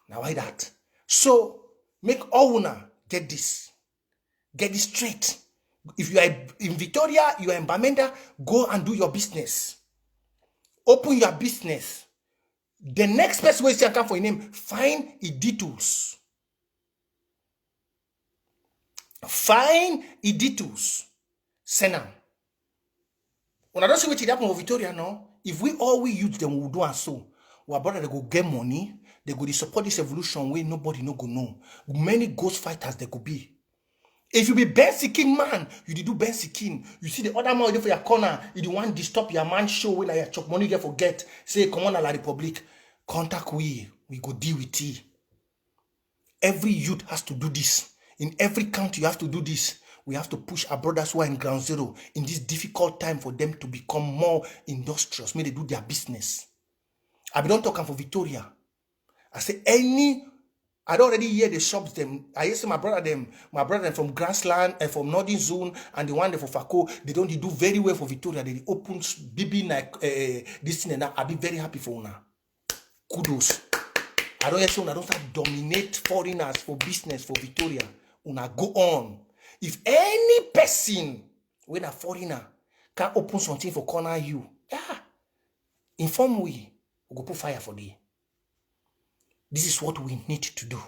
Now why that? So make all una get this. Get this straight. If you are in Victoria, you are in Bamenda, go and do your business. Open your business. The next person will come for your name. Find editors. Find editors. Send them. When I don't see what happen in Victoria now, if we always use them, we will do and so. Our brother they go get money, they go support this evolution where nobody no go know. Many ghost fighters they could be. If you be Ben Sikin man, you do Ben Sikin. You see the other man there for your corner, you the one disturb your man show when I chop money get forget. Say come on a la Republic. Contact we go deal with it. Every youth has to do this. In every country you have to do this. We have to push our brothers who are in ground zero in this difficult time for them to become more industrious. May they do their business. I don't talk for Victoria. I say I don't already hear the shops them. I hear my brother from Grassland and from Northern Zone and the one there for Fako, they don't do very well for Victoria. They open BB like this thing and that. I'll be very happy for una. Kudos. I don't hear say una don't start dominate foreigners for business for Victoria. Una go on. If any person when a foreigner can open something for corner you, inform we go put fire for them. This is what we need to do.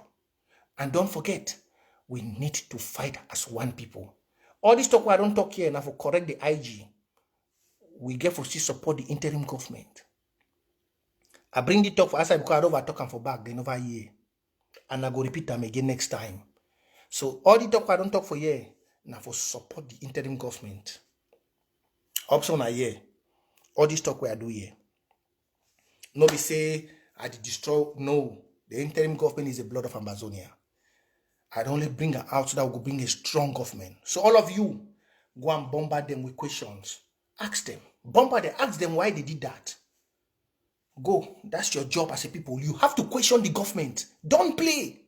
And don't forget, we need to fight as one people. All this talk I don't talk here now for correct the IG. We get for still support the interim government. I bring the talk for us because I don't talk them for back, they never hear. And I go repeat them again next time. So all the talk I don't talk for here, now for support the interim government. Option I hear. All this talk we are doing here. No be say I destroy, no. The interim government is the blood of Amazonia. I'd only bring her out so that we could bring a strong government. So all of you, go and bombard them with questions. Ask them. Bombard them. Ask them why they did that. Go. That's your job as a people. You have to question the government. Don't play.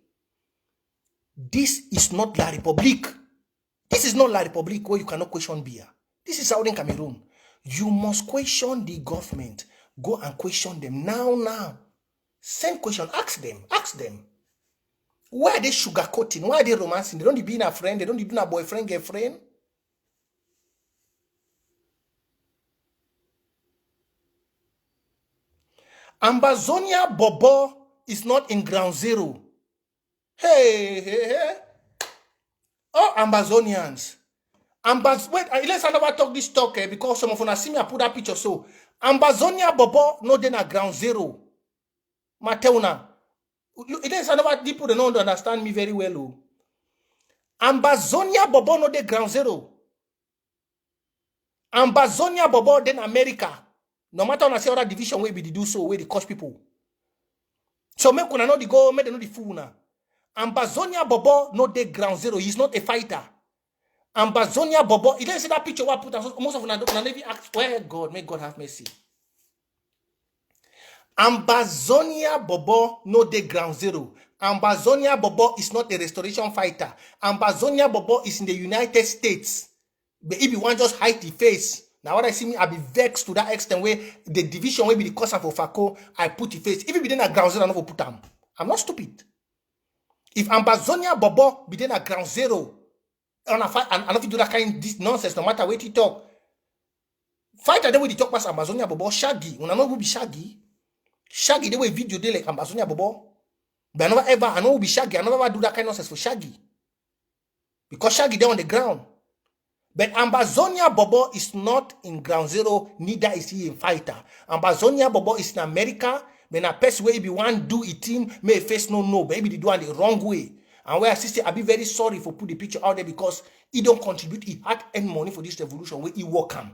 This is not La Republique. This is not La Republique where you cannot question beer. This is Southern Cameroon. You must question the government. Go and question them now. Send question. Ask them. Why are they sugarcoating? Why are they romancing? They don't be a friend. They don't be a boyfriend, girlfriend. Amazonia Bobo is not in ground zero. Hey. Oh, Amazonians. Wait, let's never talk this talk because some of you see me I put that picture so. Amazonia Bobo no then at ground zero. Mateuna. Let's never people they don't understand me very well. Amazonia Bobo no de ground zero. Amazonia Bobo then America. No matter on a say other division where we do so where they cost people. So make una know the go, make them know the fool now. Amazonia Bobo no de ground zero. He's not a fighter. Amazonia Bobo. You didn't see that picture what I put most of them never ask where God, may God have mercy. Amazonia Bobo no de ground zero. Amazonia Bobo is not a restoration fighter. Amazonia Bobo is in the United States. But if you want just hide the face. Now what I see me, I be vexed to that extent where the division will be the cause for Fako, I put the face. If it be then a ground zero, I never put them. I'm not stupid. If Amazonia Bobo be then a ground zero, and I don't do that kind of nonsense, no matter what you talk. Fighter the way they talk past Amazonia Bobo, Shaggy. When I know who be Shaggy. Shaggy, the way video they like Amazonia Bobo. But I know who be Shaggy. I never do that kind of nonsense for Shaggy. Because Shaggy they on the ground. But Amazonia Bobo is not in ground zero, neither is he a fighter. Amazonia Bobo is in America. When a person where be one do it in, may face no, but maybe they do it the wrong way. And where I say, I be very sorry for put the picture out there because he don't contribute, he had any money for this revolution where he work him.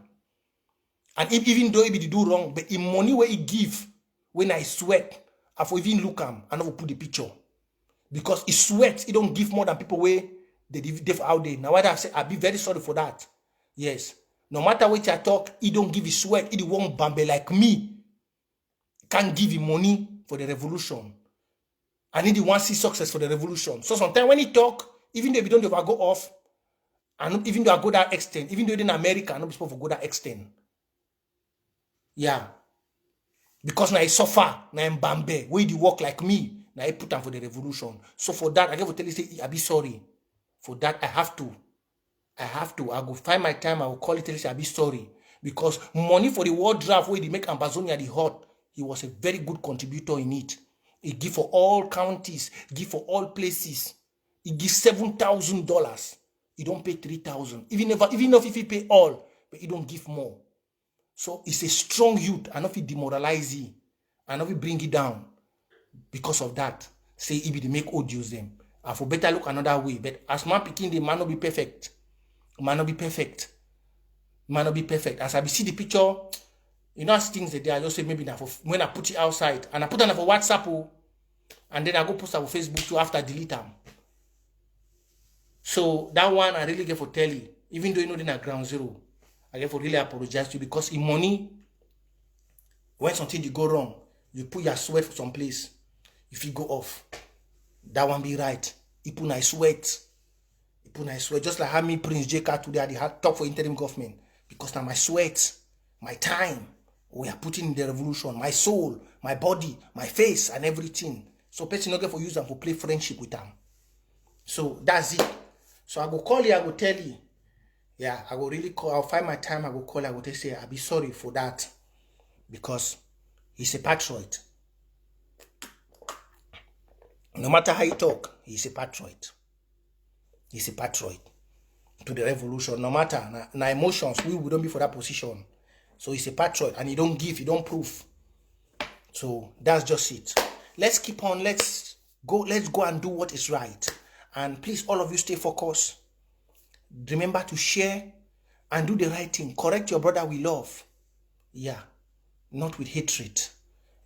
And even though he do wrong, but the money where he give, when I sweat, I for even look him, I never put the picture. Because he sweats, he don't give more than people where They for out there. Now what I say, I'll be very sorry for that. Yes. No matter what I talk, he don't give his sweat. He won't bambe like me. Can't give him money for the revolution. I need the one see success for the revolution. So sometimes when he talk, even though we don't ever go off, and even though I go that extent, even though in America, I know people go that extent. Yeah. Because now I suffer, now I'm bambe, where you work like me, now I put them for the revolution. So for that, I get to tell you, say, I be sorry. For that, I have to. I go find my time, I will call it, tell you, I be sorry. Because money for the world draft, where they make Amazonia the hot, he was a very good contributor in it. He give for all counties, give for all places. He gives $7,000. He don't pay 3,000. Even if he pay all, but he don't give more. So it's a strong youth. I know if he demoralize you. I know if he bring it down. Because of that, say if they make audios them. I for better look another way. But as man picking, the man not be perfect. Man not be perfect. Man not be perfect. As I see the picture, you know, as things that I just say maybe now for when I put it outside and I put it for WhatsApp, and then I go post it for Facebook too after delete them. So that one I really get for tell you, even though you know they're at ground zero, I get for really apologize to you because in money, when something you go wrong, you put your sweat for some place. If you go off, that one be right. You put nice sweat. You put nice sweat. Just like how me Prince J Carr today, I had talk for interim government because now my sweat, my time, we are putting in the revolution, my soul, my body, my face, and everything. So person not get for use them for play friendship with them. So that's it. So I go call you, I go tell you. Yeah, I will really call, I'll find my time, I will call, I will say, I'll be sorry for that. Because he's a patriot. No matter how you talk, he's a patriot. He's a patriot to the revolution. No matter, na emotions, we don't be for that position. So he's a patriot, and he don't give, he don't prove. So that's just it. Let's keep on, let's go and do what is right. And please, all of you stay focused. Remember to share and do the right thing. Correct your brother with love. Yeah, not with hatred.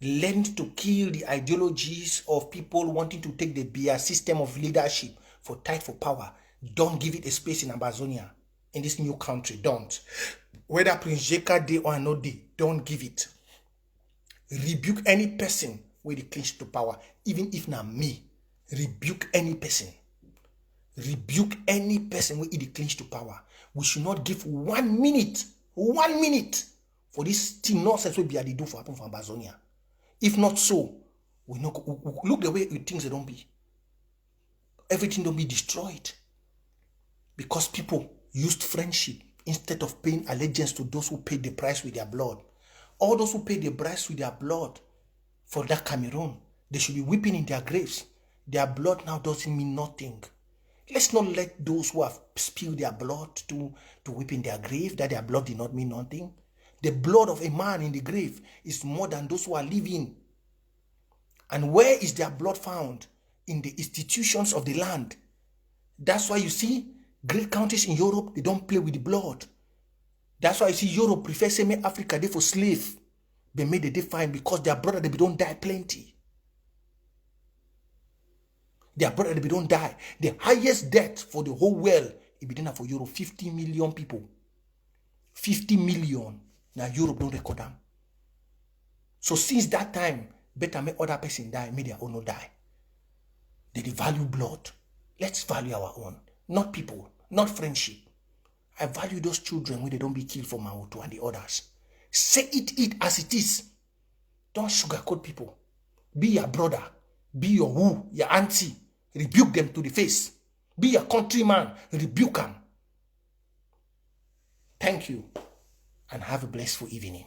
Learn to kill the ideologies of people wanting to take the BR system of leadership for tight for power. Don't give it a space in Amazonia, in this new country. Don't. Whether Prince J Carr day or no day, don't give it. Rebuke any person with the clinch to power, even if not me. Rebuke any person. Rebuke any person with the clinch to power. We should not give 1 minute for this thing nonsense we be able to do for happen for Amazonia. If not so, we look the way things they don't be. Everything don't be destroyed. Because people used friendship instead of paying allegiance to those who paid the price with their blood. All those who paid the price with their blood for that Cameroon, they should be weeping in their graves. Their blood now doesn't mean nothing. Let's not let those who have spilled their blood to weep in their grave, that their blood did not mean nothing. The blood of a man in the grave is more than those who are living. And where is their blood found? In the institutions of the land. That's why you see great countries in Europe, they don't play with the blood. That's why you see Europe prefer same Africa they for slave. They made the fine because their brother they don't die plenty. Their brother they don't die. The highest death for the whole world, it be done for Europe, 50 million people. 50 million. Now Europe don't record them. So since that time, better make other person die, make their own not die. They value blood. Let's value our own. Not people, not friendship. I value those children when they don't be killed for Maoto and the others. Say it as it is. Don't sugarcoat people. Be your brother. Be your who, your auntie. Rebuke them to the face. Be a countryman. Rebuke them. Thank you. And have a blissful evening.